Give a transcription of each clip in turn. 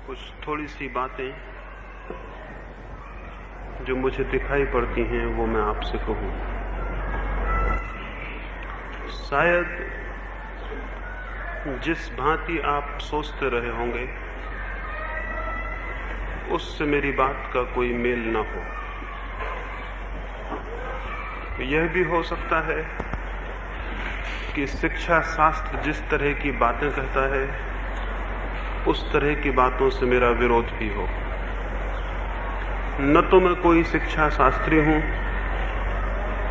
कुछ थोड़ी सी बातें जो मुझे दिखाई पड़ती हैं वो मैं आपसे कहूं। शायद जिस भांति आप सोचते रहे होंगे उससे मेरी बात का कोई मेल न हो। यह भी हो सकता है कि शिक्षा शास्त्र जिस तरह की बातें कहता है उस तरह की बातों से मेरा विरोध भी हो। न तो मैं कोई शिक्षा शास्त्री हूं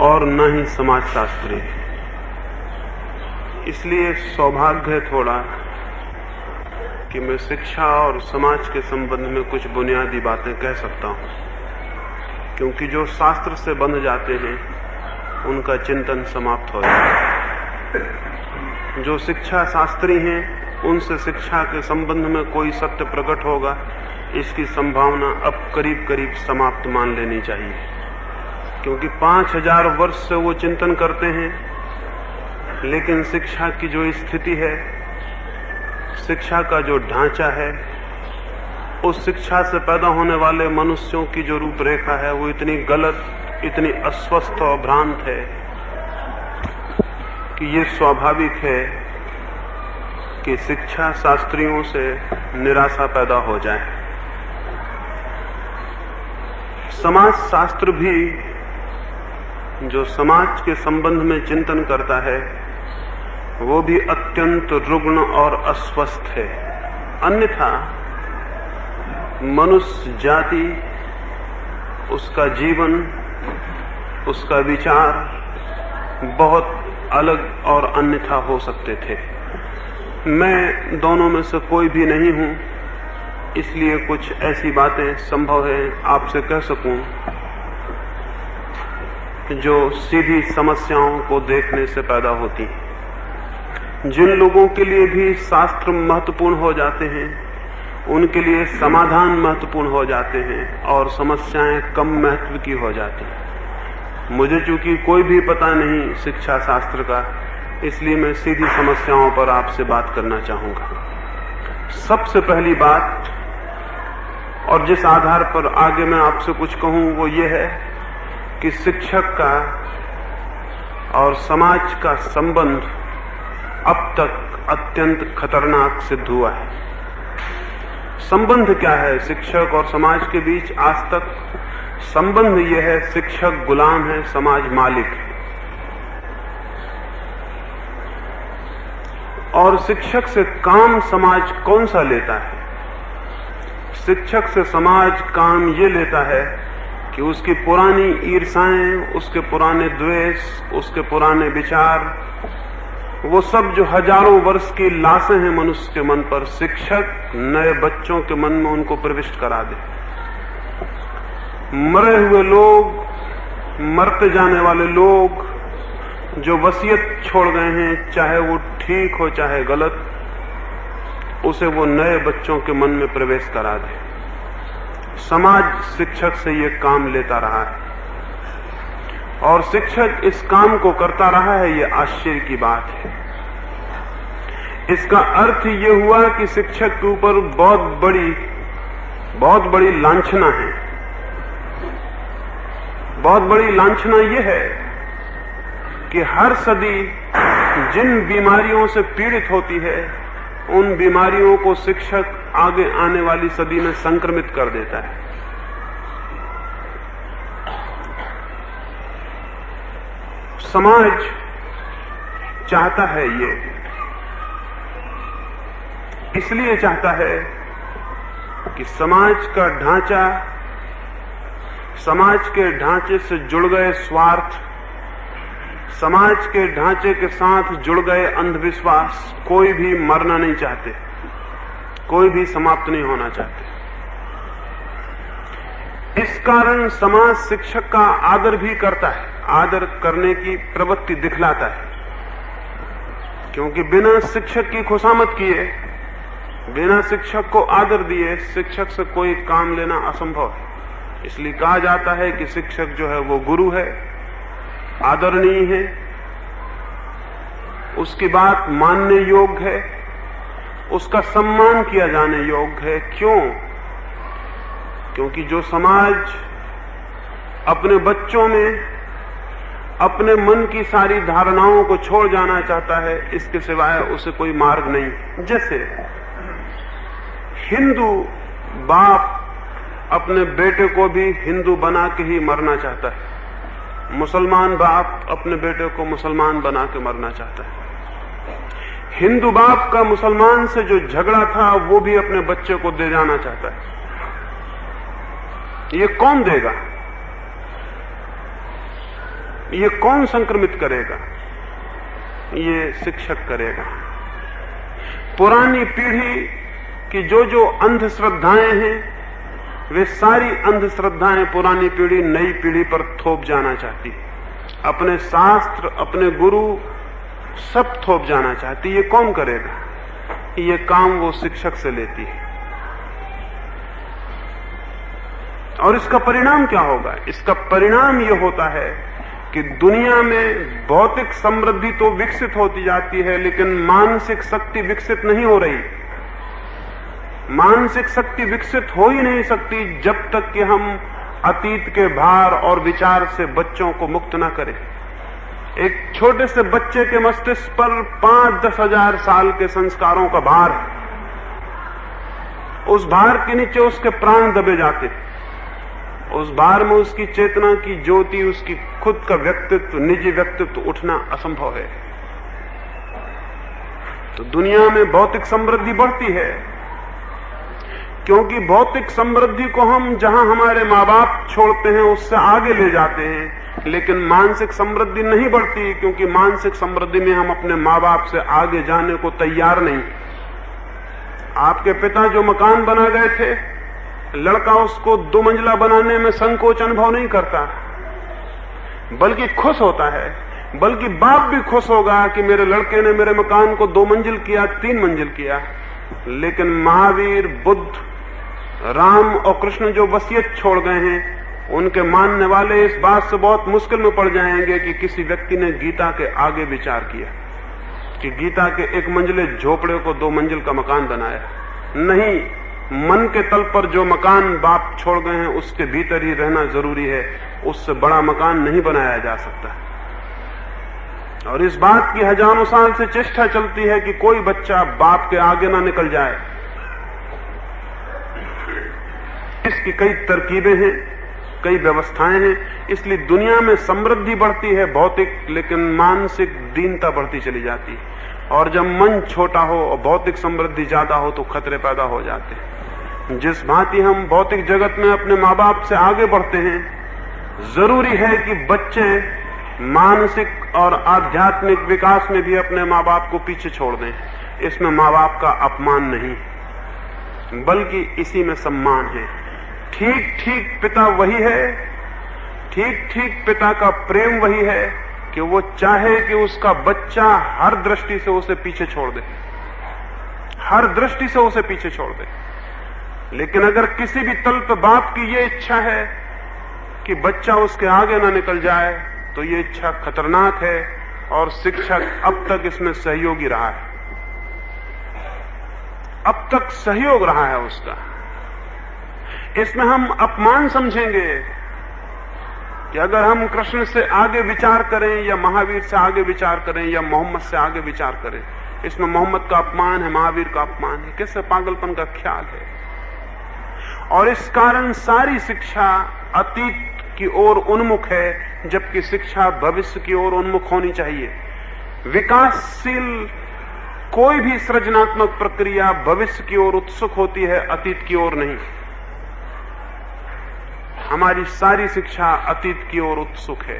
और न ही समाज शास्त्री। इसलिए सौभाग्य है थोड़ा कि मैं शिक्षा और समाज के संबंध में कुछ बुनियादी बातें कह सकता हूं, क्योंकि जो शास्त्र से बंध जाते हैं उनका चिंतन समाप्त हो जाता है। जो शिक्षा शास्त्री हैं उनसे शिक्षा के संबंध में कोई सत्य प्रकट होगा, इसकी संभावना अब करीब करीब समाप्त मान लेनी चाहिए, क्योंकि 5000 वर्ष से वो चिंतन करते हैं। लेकिन शिक्षा की जो स्थिति है, शिक्षा का जो ढांचा है, उस शिक्षा से पैदा होने वाले मनुष्यों की जो रूपरेखा है वो इतनी गलत, इतनी अस्वस्थ और भ्रांत है कि ये स्वाभाविक है कि शिक्षा शास्त्रियों से निराशा पैदा हो जाए। समाज शास्त्र भी जो समाज के संबंध में चिंतन करता है वो भी अत्यंत रुग्ण और अस्वस्थ है। अन्यथा मनुष्य जाति, उसका जीवन, उसका विचार बहुत अलग और अन्यथा हो सकते थे। मैं दोनों में से कोई भी नहीं हूं, इसलिए कुछ ऐसी बातें संभव है आपसे कह सकूं जो सीधी समस्याओं को देखने से पैदा होती हैं। जिन लोगों के लिए भी शास्त्र महत्वपूर्ण हो जाते हैं उनके लिए समाधान महत्वपूर्ण हो जाते हैं और समस्याएं कम महत्व की हो जाती हैं। मुझे चूंकि कोई भी पता नहीं शिक्षा शास्त्र का, इसलिए मैं सीधी समस्याओं पर आपसे बात करना चाहूंगा। सबसे पहली बात, और जिस आधार पर आगे मैं आपसे कुछ कहूं, वो ये है कि शिक्षक का और समाज का संबंध अब तक अत्यंत खतरनाक सिद्ध हुआ है। संबंध क्या है शिक्षक और समाज के बीच? आज तक संबंध यह है, शिक्षक गुलाम है, समाज मालिक है। और शिक्षक से काम समाज कौन सा लेता है? शिक्षक से समाज काम ये लेता है कि उसकी पुरानी ईर्ष्याएं, उसके पुराने द्वेष, उसके पुराने विचार, वो सब जो हजारों वर्ष की लाशें हैं मनुष्य के मन पर, शिक्षक नए बच्चों के मन में उनको प्रविष्ट करा दे। मरे हुए लोग, मरते जाने वाले लोग जो वसीयत छोड़ गए हैं, चाहे वो ठीक हो चाहे गलत, उसे वो नए बच्चों के मन में प्रवेश करा दे। समाज शिक्षक से ये काम लेता रहा है और शिक्षक इस काम को करता रहा है, ये आश्चर्य की बात है। इसका अर्थ ये हुआ कि शिक्षक के ऊपर बहुत बड़ी लांछना है। बहुत बड़ी लांछना ये है कि हर सदी जिन बीमारियों से पीड़ित होती है उन बीमारियों को शिक्षक आगे आने वाली सदी में संक्रमित कर देता है। समाज चाहता है ये, इसलिए चाहता है कि समाज का ढांचा, समाज के ढांचे से जुड़ गए स्वार्थ, समाज के ढांचे के साथ जुड़ गए अंधविश्वास, कोई भी मरना नहीं चाहते, कोई भी समाप्त नहीं होना चाहते। इस कारण समाज शिक्षक का आदर भी करता है, आदर करने की प्रवृत्ति दिखलाता है, क्योंकि बिना शिक्षक की खुशामद किए, बिना शिक्षक को आदर दिए, शिक्षक से कोई काम लेना असंभव है। इसलिए कहा जाता है कि शिक्षक जो है वो गुरु है, आदरणीय है, उसकी बात मानने योग्य है, उसका सम्मान किया जाने योग्य है। क्यों? क्योंकि जो समाज अपने बच्चों में अपने मन की सारी धारणाओं को छोड़ जाना चाहता है, इसके सिवाय उसे कोई मार्ग नहीं। जैसे हिंदू बाप अपने बेटे को भी हिंदू बना के ही मरना चाहता है, मुसलमान बाप अपने बेटे को मुसलमान बना के मरना चाहता है। हिंदू बाप का मुसलमान से जो झगड़ा था वो भी अपने बच्चे को दे जाना चाहता है। ये कौन देगा? ये कौन संक्रमित करेगा? ये शिक्षक करेगा। पुरानी पीढ़ी की जो अंधश्रद्धाएं हैं, वे सारी अंधश्रद्धाएं पुरानी पीढ़ी नई पीढ़ी पर थोप जाना चाहती है। अपने शास्त्र, अपने गुरु सब थोप जाना चाहती। ये कौन करेगा? ये काम वो शिक्षक से लेती है। और इसका परिणाम क्या होगा? इसका परिणाम ये होता है कि दुनिया में भौतिक समृद्धि तो विकसित होती जाती है, लेकिन मानसिक शक्ति विकसित नहीं हो रही। मानसिक शक्ति विकसित हो ही नहीं सकती जब तक कि हम अतीत के भार और विचार से बच्चों को मुक्त न करें। एक छोटे से बच्चे के मस्तिष्क पर 5-10 हजार साल के संस्कारों का भार है। उस भार के नीचे उसके प्राण दबे जाते। उस भार में उसकी चेतना की ज्योति, उसकी खुद का व्यक्तित्व, निजी व्यक्तित्व उठना असंभव है। तो दुनिया में भौतिक समृद्धि बढ़ती है क्योंकि भौतिक समृद्धि को हम जहां हमारे माँ बाप छोड़ते हैं उससे आगे ले जाते हैं, लेकिन मानसिक समृद्धि नहीं बढ़ती क्योंकि मानसिक समृद्धि में हम अपने माँ बाप से आगे जाने को तैयार नहीं। आपके पिता जो मकान बना गए थे, लड़का उसको 2 मंजिला बनाने में संकोच अनुभव नहीं करता, बल्कि खुश होता है। बल्कि बाप भी खुश होगा कि मेरे लड़के ने मेरे मकान को 2 मंजिल किया, 3 मंजिल किया। लेकिन महावीर, बुद्ध, राम और कृष्ण जो वसीयत छोड़ गए हैं, उनके मानने वाले इस बात से बहुत मुश्किल में पड़ जाएंगे कि किसी व्यक्ति ने गीता के आगे विचार किया कि गीता के 1 मंजिले झोपड़े को 2 मंजिल का मकान बनाया। नहीं, मन के तल पर जो मकान बाप छोड़ गए हैं उसके भीतर ही रहना जरूरी है। उससे बड़ा मकान नहीं बनाया जा सकता। और इस बात की हजारों साल से चेष्टा चलती है कि कोई बच्चा बाप के आगे ना निकल जाए। इसकी कई तरकीबें हैं, कई व्यवस्थाएं हैं। इसलिए दुनिया में समृद्धि बढ़ती है भौतिक, लेकिन मानसिक दीनता बढ़ती चली जाती है। और जब मन छोटा हो और भौतिक समृद्धि ज्यादा हो तो खतरे पैदा हो जाते हैं। जिस भांति हम भौतिक जगत में अपने माँ बाप से आगे बढ़ते हैं, जरूरी है कि बच्चे मानसिक और आध्यात्मिक विकास में भी अपने माँ बाप को पीछे छोड़ दें। इसमें माँ बाप का अपमान नहीं, बल्कि इसी में सम्मान है। ठीक ठीक पिता वही है, ठीक ठीक पिता का प्रेम वही है कि वो चाहे कि उसका बच्चा हर दृष्टि से उसे पीछे छोड़ दे, हर दृष्टि से उसे पीछे छोड़ दे। लेकिन अगर किसी भी तल पर बाप की ये इच्छा है कि बच्चा उसके आगे ना निकल जाए, तो ये इच्छा खतरनाक है। और शिक्षक अब तक इसमें सहयोगी रहा है, अब तक सहयोग रहा है उसका। इसमें हम अपमान समझेंगे कि अगर हम कृष्ण से आगे विचार करें या महावीर से आगे विचार करें या मोहम्मद से आगे विचार करें, इसमें मोहम्मद का अपमान है, महावीर का अपमान है। कैसे पागलपन का ख्याल है। और इस कारण सारी शिक्षा अतीत की ओर उन्मुख है, जबकि शिक्षा भविष्य की ओर उन्मुख होनी चाहिए। विकासशील कोई भी सृजनात्मक प्रक्रिया भविष्य की ओर उत्सुक होती है, अतीत की ओर नहीं। हमारी सारी शिक्षा अतीत की ओर उत्सुक है।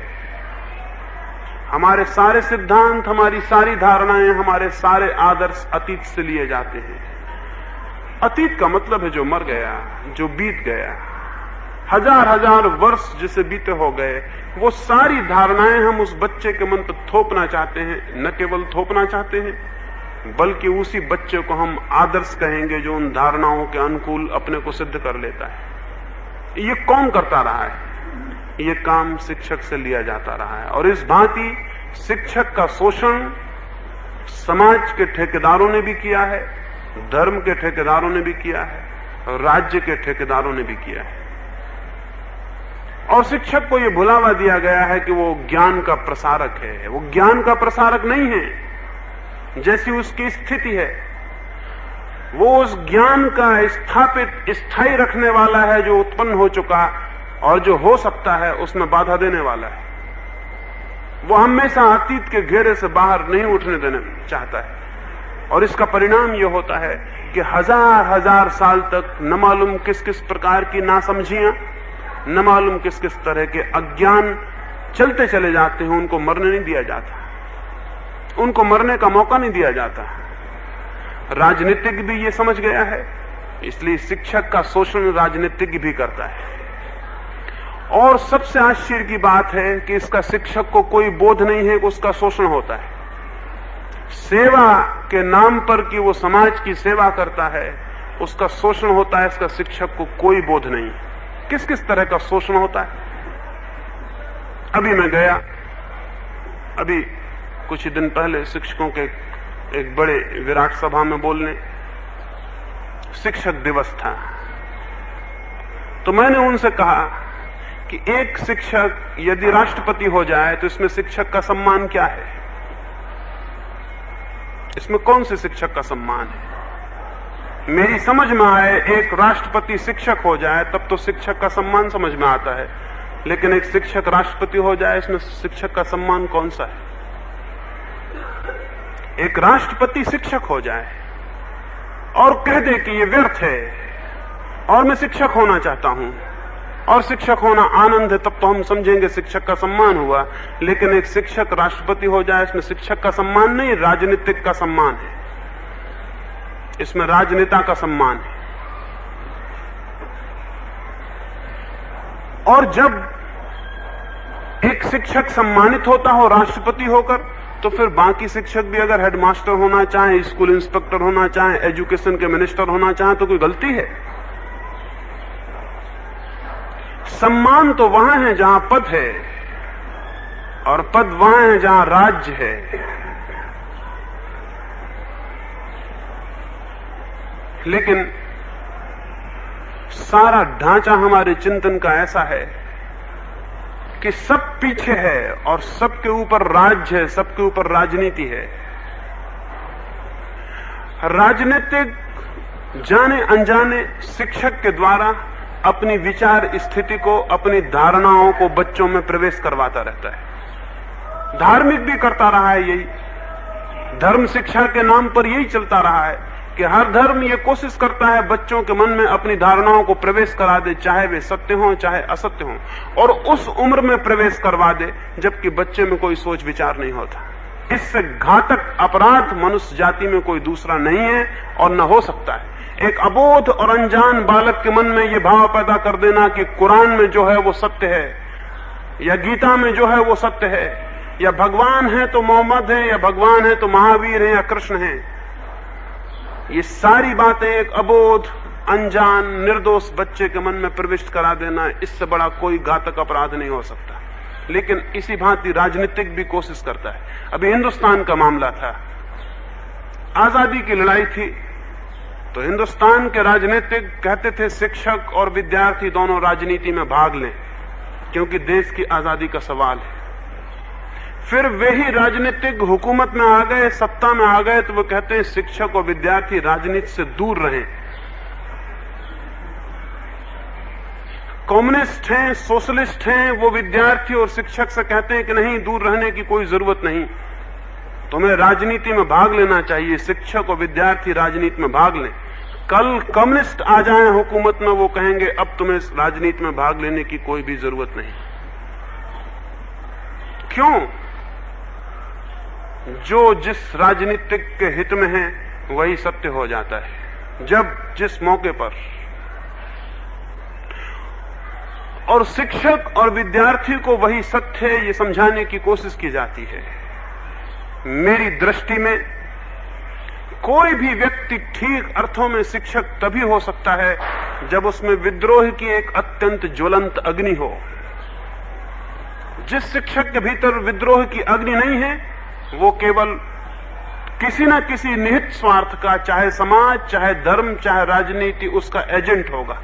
हमारे सारे सिद्धांत, हमारी सारी धारणाएं, हमारे सारे आदर्श अतीत से लिए जाते हैं। अतीत का मतलब है जो मर गया, जो बीत गया, हजार हजार वर्ष जिसे बीते हो गए। वो सारी धारणाएं हम उस बच्चे के मन पर थोपना चाहते हैं। न केवल थोपना चाहते हैं, बल्कि उसी बच्चे को हम आदर्श कहेंगे जो उन धारणाओं के अनुकूल अपने को सिद्ध कर लेता है। ये कौन करता रहा है? ये काम शिक्षक से लिया जाता रहा है। और इस भांति शिक्षक का शोषण समाज के ठेकेदारों ने भी किया है, धर्म के ठेकेदारों ने भी किया है, राज्य के ठेकेदारों ने भी किया है। और शिक्षक को यह भुलावा दिया गया है कि वो ज्ञान का प्रसारक है। वो ज्ञान का प्रसारक नहीं है। जैसी उसकी स्थिति है, वो उस ज्ञान का स्थापित स्थायी रखने वाला है जो उत्पन्न हो चुका और जो हो सकता है उसमें बाधा देने वाला है। वो हमेशा अतीत के घेरे से बाहर नहीं उठने देना चाहता है। और इसका परिणाम यह होता है कि हजार हजार साल तक न मालूम किस किस प्रकार की नासमझियां, न मालूम किस किस तरह के अज्ञान चलते चले जाते हैं। उनको मरने नहीं दिया जाता, उनको मरने का मौका नहीं दिया जाता। राजनीतिक भी ये समझ गया है, इसलिए शिक्षक का शोषण राजनीतिक भी करता है। और सबसे आश्चर्य की बात है कि इसका शिक्षक को कोई बोध नहीं है कि उसका शोषण होता है। सेवा के नाम पर कि वो समाज की सेवा करता है, उसका शोषण होता है, इसका शिक्षक को कोई बोध नहीं। किस किस तरह का शोषण होता है? अभी मैं गया, अभी कुछ ही दिन पहले शिक्षकों के एक बड़े विराट सभा में बोलने, शिक्षक दिवस था। तो मैंने उनसे कहा कि एक शिक्षक यदि राष्ट्रपति हो जाए तो इसमें शिक्षक का सम्मान क्या है? इसमें कौन से शिक्षक का सम्मान है? मेरी समझ में आए एक राष्ट्रपति शिक्षक हो जाए तब तो शिक्षक का सम्मान समझ में आता है, लेकिन एक शिक्षक राष्ट्रपति हो जाए इसमें शिक्षक का सम्मान कौन सा है? एक राष्ट्रपति शिक्षक हो जाए और कह दे कि ये व्यर्थ है और मैं शिक्षक होना चाहता हूं और शिक्षक होना आनंद है, तब तो हम समझेंगे शिक्षक का सम्मान हुआ। लेकिन एक शिक्षक राष्ट्रपति हो जाए इसमें शिक्षक का सम्मान नहीं, राजनीतिक का सम्मान है, इसमें राजनेता का सम्मान है। और जब एक शिक्षक सम्मानित होता हो राष्ट्रपति होकर, तो फिर बाकी शिक्षक भी अगर हेडमास्टर होना चाहे, स्कूल इंस्पेक्टर होना चाहे, एजुकेशन के मिनिस्टर होना चाहे, तो कोई गलती है? सम्मान तो वहां है जहां पद है, और पद वहां है जहां राज्य है। लेकिन सारा ढांचा हमारे चिंतन का ऐसा है कि सब पीछे है और सबके ऊपर राज्य है, सबके ऊपर राजनीति है। राजनीतिक जाने अनजाने शिक्षक के द्वारा अपनी विचार स्थिति को, अपनी धारणाओं को बच्चों में प्रवेश करवाता रहता है। धार्मिक भी करता रहा है यही, धर्म शिक्षा के नाम पर यही चलता रहा है कि हर धर्म ये कोशिश करता है बच्चों के मन में अपनी धारणाओं को प्रवेश करा दे, चाहे वे सत्य हों चाहे असत्य हों, और उस उम्र में प्रवेश करवा दे जबकि बच्चे में कोई सोच विचार नहीं होता। इससे घातक अपराध मनुष्य जाति में कोई दूसरा नहीं है और न हो सकता है। एक अबोध और अनजान बालक के मन में यह भाव पैदा कर देना कि कुरान में जो है वो सत्य है, या गीता में जो है वो सत्य है, या भगवान है तो मोहम्मद है, या भगवान है तो महावीर है या कृष्ण है, ये सारी बातें एक अबोध अनजान निर्दोष बच्चे के मन में प्रविष्ट करा देना, इससे बड़ा कोई घातक अपराध नहीं हो सकता। लेकिन इसी भांति राजनीतिक भी कोशिश करता है। अभी हिंदुस्तान का मामला था, आजादी की लड़ाई थी, तो हिंदुस्तान के राजनीतिक कहते थे शिक्षक और विद्यार्थी दोनों राजनीति में भाग लें, क्योंकि देश की आजादी का सवाल है। फिर वही राजनीतिक हुकूमत में आ गए, सत्ता में आ गए, तो वो कहते हैं शिक्षक और विद्यार्थी राजनीति से दूर रहें। कम्युनिस्ट हैं, सोशलिस्ट हैं, वो विद्यार्थी और शिक्षक से कहते हैं कि नहीं, दूर रहने की कोई जरूरत नहीं, तुम्हें राजनीति में भाग लेना चाहिए, शिक्षक और विद्यार्थी राजनीति में भाग लें। कल कम्युनिस्ट आ जाएं हुकूमत में, वो कहेंगे अब तुम्हें राजनीति में भाग लेने की कोई भी जरूरत नहीं। क्यों? जो जिस राजनीतिक के हित में है वही सत्य हो जाता है जब जिस मौके पर। और शिक्षक और विद्यार्थी को वही सत्य है ये समझाने की कोशिश की जाती है। मेरी दृष्टि में कोई भी व्यक्ति ठीक अर्थों में शिक्षक तभी हो सकता है जब उसमें विद्रोह की एक अत्यंत ज्वलंत अग्नि हो। जिस शिक्षक के भीतर विद्रोह की अग्नि नहीं है वो केवल किसी न किसी निहित स्वार्थ का, चाहे समाज, चाहे धर्म, चाहे राजनीति, उसका एजेंट होगा।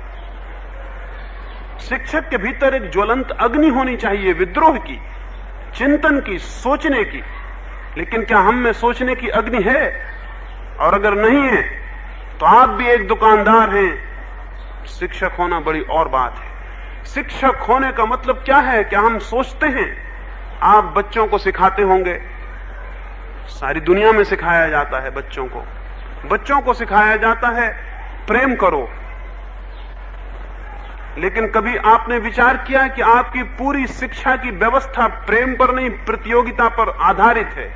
शिक्षक के भीतर एक ज्वलंत अग्नि होनी चाहिए, विद्रोह की, चिंतन की, सोचने की। लेकिन क्या हम में सोचने की अग्नि है? और अगर नहीं है तो आप भी एक दुकानदार हैं। शिक्षक होना बड़ी और बात है। शिक्षक होने का मतलब क्या है? क्या हम सोचते हैं? आप बच्चों को सिखाते होंगे, सारी दुनिया में सिखाया जाता है बच्चों को सिखाया जाता है प्रेम करो। लेकिन कभी आपने विचार किया कि आपकी पूरी शिक्षा की व्यवस्था प्रेम पर नहीं, प्रतियोगिता पर आधारित है?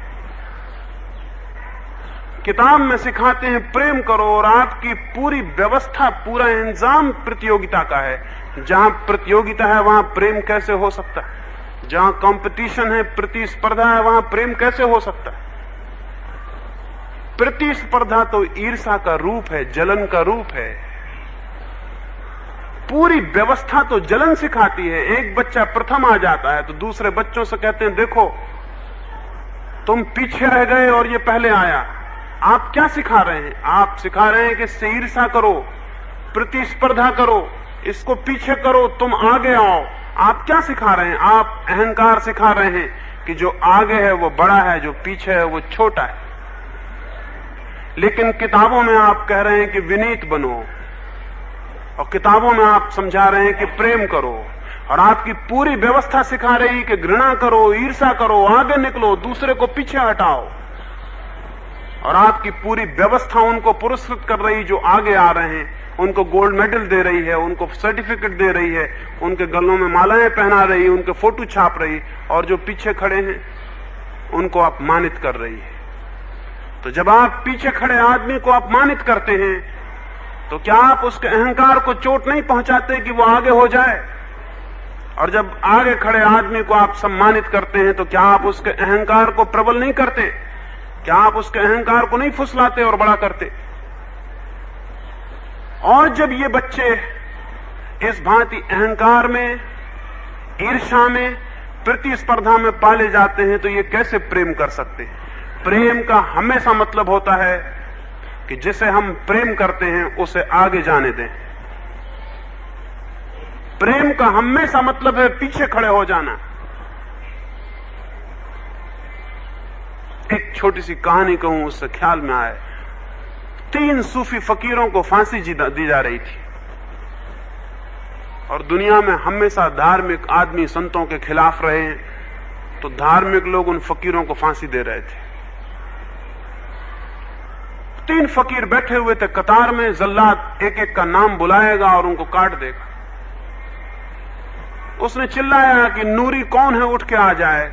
किताब में सिखाते हैं प्रेम करो और आपकी पूरी व्यवस्था, पूरा इंतजाम प्रतियोगिता का है। जहां प्रतियोगिता है वहां प्रेम कैसे हो सकता है? जहां कंपटीशन है, प्रतिस्पर्धा है, वहां प्रेम कैसे हो सकता है? प्रतिस्पर्धा तो ईर्ष्या का रूप है, जलन का रूप है। पूरी व्यवस्था तो जलन सिखाती है। एक बच्चा प्रथम आ जाता है तो दूसरे बच्चों से कहते हैं देखो तुम पीछे रह गए और ये पहले आया। आप क्या सिखा रहे हैं? आप सिखा रहे हैं कि इससे ईर्ष्या करो, प्रतिस्पर्धा करो, इसको पीछे करो, तुम आगे आओ। आप क्या सिखा रहे हैं? आप अहंकार सिखा रहे हैं कि जो आगे है वो बड़ा है, जो पीछे है वो छोटा है। लेकिन किताबों में आप कह रहे हैं कि विनीत बनो, और किताबों में आप समझा रहे हैं कि प्रेम करो, और आपकी पूरी व्यवस्था सिखा रही कि घृणा करो, ईर्ष्या करो, आगे निकलो, दूसरे को पीछे हटाओ। और आपकी पूरी व्यवस्था उनको पुरस्कृत कर रही जो आगे आ रहे हैं, उनको गोल्ड मेडल दे रही है, उनको सर्टिफिकेट दे रही है, उनके गलों में मालाएं पहना रही है, उनके फोटो छाप रही, और जो पीछे खड़े हैं उनको अपमानित कर रही है। तो जब आप पीछे खड़े आदमी को अपमानित करते हैं तो क्या आप उसके अहंकार को चोट नहीं पहुंचाते कि वो आगे हो जाए? और जब आगे खड़े आदमी को आप सम्मानित करते हैं तो क्या आप उसके अहंकार को प्रबल नहीं करते? क्या आप उसके अहंकार को नहीं फुसलाते और बड़ा करते? और जब ये बच्चे इस भांति अहंकार में, ईर्ष्या में, प्रतिस्पर्धा में पाले जाते हैं तो ये कैसे प्रेम कर सकते हैं? प्रेम का हमेशा मतलब होता है कि जिसे हम प्रेम करते हैं उसे आगे जाने दें। प्रेम का हमेशा मतलब है पीछे खड़े हो जाना। एक छोटी सी कहानी कहूं, उससे ख्याल में आए। 3 सूफी फकीरों को फांसी दी जा रही थी, और दुनिया में हमेशा धार्मिक आदमी संतों के खिलाफ रहे हैं, तो धार्मिक लोग उन फकीरों को फांसी दे रहे थे। 3 फकीर बैठे हुए थे कतार में, जल्लाद एक एक का नाम बुलाएगा और उनको काट देगा। उसने चिल्लाया कि नूरी कौन है, उठ के आ जाए।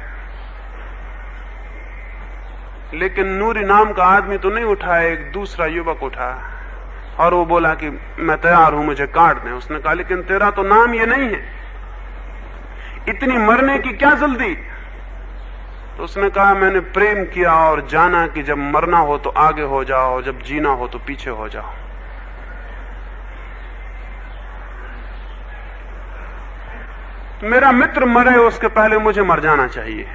लेकिन नूरी नाम का आदमी तो नहीं उठा, एक दूसरा युवक उठा और वो बोला कि मैं तैयार हूं, मुझे काट दें। उसने कहा लेकिन तेरा तो नाम ये नहीं है, इतनी मरने की क्या जल्दी? तो उसने कहा मैंने प्रेम किया और जाना कि जब मरना हो तो आगे हो जाओ, जब जीना हो तो पीछे हो जाओ। मेरा मित्र मरे उसके पहले मुझे मर जाना चाहिए,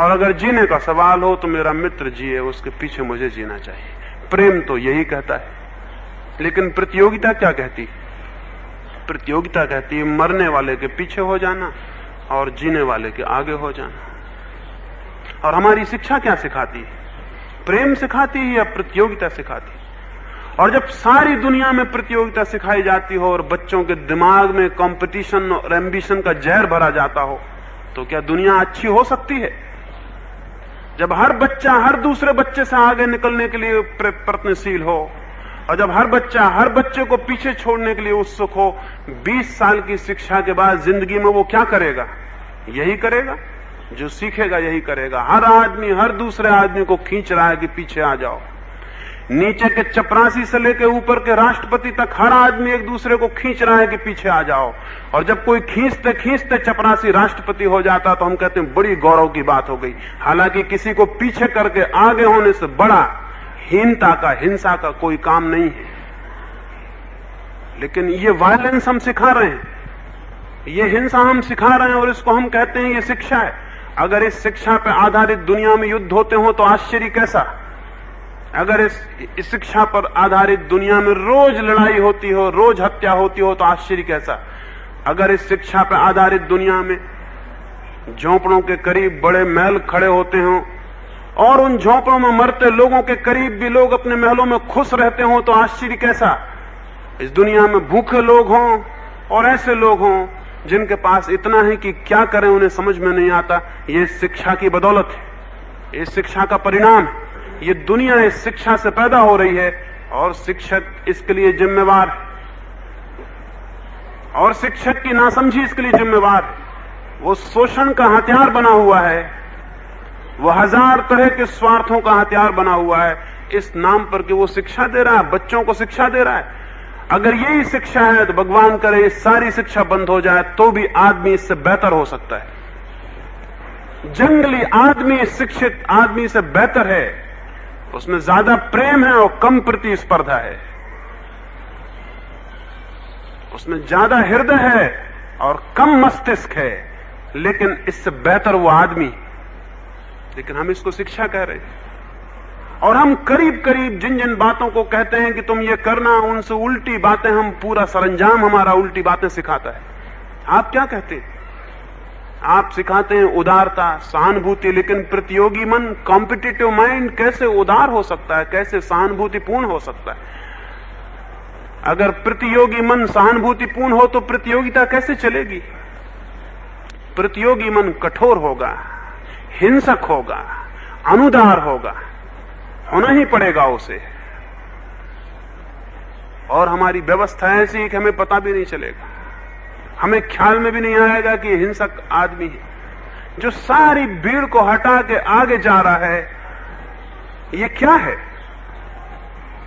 और अगर जीने का सवाल हो तो मेरा मित्र जिए, उसके पीछे मुझे जीना चाहिए। प्रेम तो यही कहता है। लेकिन प्रतियोगिता क्या कहती? प्रतियोगिता कहती है मरने वाले के पीछे हो जाना और जीने वाले के आगे हो जाना। और हमारी शिक्षा क्या सिखाती है? प्रेम सिखाती है या प्रतियोगिता सिखाती है? और जब सारी दुनिया में प्रतियोगिता सिखाई जाती हो और बच्चों के दिमाग में कंपटीशन और एम्बिशन का जहर भरा जाता हो, तो क्या दुनिया अच्छी हो सकती है? जब हर बच्चा हर दूसरे बच्चे से आगे निकलने के लिए प्रयत्नशील हो, और जब हर बच्चा हर बच्चे को पीछे छोड़ने के लिए उत्सुक हो, 20 साल की शिक्षा के बाद जिंदगी में वो क्या करेगा? यही करेगा जो सीखेगा, यही करेगा। हर आदमी हर दूसरे आदमी को खींच रहा है कि पीछे आ जाओ। नीचे के चपरासी से लेकर ऊपर के राष्ट्रपति तक हर आदमी एक दूसरे को खींच रहा है कि पीछे आ जाओ। और जब कोई खींचते खींचते चपरासी राष्ट्रपति हो जाता तो हम कहते हैं बड़ी गौरव की बात हो गई। हालांकि किसी को पीछे करके आगे होने से बड़ा हीनता का, हिंसा का कोई काम नहीं है। लेकिन ये वायलेंस हम सिखा रहे हैं, ये हिंसा हम सिखा रहे हैं, और इसको हम कहते हैं ये शिक्षा है। अगर इस शिक्षा पर आधारित दुनिया में युद्ध होते हो तो आश्चर्य कैसा। अगर इस शिक्षा पर आधारित दुनिया में रोज लड़ाई होती हो, रोज हत्या होती हो तो आश्चर्य कैसा। अगर इस शिक्षा पर आधारित दुनिया में झोंपड़ों के करीब बड़े महल खड़े होते हों और उन झोंपड़ों में मरते लोगों के करीब भी लोग अपने महलों में खुश रहते हों तो आश्चर्य कैसा। इस दुनिया में भूखे लोग हों और ऐसे लोग हों जिनके पास इतना है कि क्या करें उन्हें समझ में नहीं आता, ये शिक्षा की बदौलत है, ये शिक्षा का परिणाम है। ये दुनिया इस शिक्षा से पैदा हो रही है और शिक्षक इसके लिए जिम्मेवार है, और शिक्षक की नासमझी इसके लिए जिम्मेवार है। वो शोषण का हथियार बना हुआ है, वो हजार तरह के स्वार्थों का हथियार बना हुआ है इस नाम पर कि वो शिक्षा दे रहा है, बच्चों को शिक्षा दे रहा है। अगर यही शिक्षा है तो भगवान करे ये सारी शिक्षा बंद हो जाए तो भी आदमी इससे बेहतर हो सकता है। जंगली आदमी शिक्षित आदमी से बेहतर है, उसमें ज्यादा प्रेम है और कम प्रतिस्पर्धा है, उसमें ज्यादा हृदय है और कम मस्तिष्क है, लेकिन इससे बेहतर वो आदमी। लेकिन हम इसको शिक्षा कह रहे हैं और हम करीब करीब जिन जिन बातों को कहते हैं कि तुम ये करना, उनसे उल्टी बातें, हम पूरा सरंजाम हमारा उल्टी बातें सिखाता है। आप क्या कहते हैं? आप सिखाते हैं उदारता, सहानुभूति, लेकिन प्रतियोगी मन, कॉम्पिटिटिव माइंड कैसे उदार हो सकता है, कैसे सहानुभूतिपूर्ण हो सकता है? अगर प्रतियोगी मन सहानुभूतिपूर्ण हो तो प्रतियोगिता कैसे चलेगी? प्रतियोगी मन कठोर होगा, हिंसक होगा, अनुदार होगा, होना ही पड़ेगा उसे। और हमारी व्यवस्था ऐसी है कि हमें पता भी नहीं चलेगा, हमें ख्याल में भी नहीं आएगा कि हिंसक आदमी है जो सारी भीड़ को हटा के आगे जा रहा है। ये क्या है?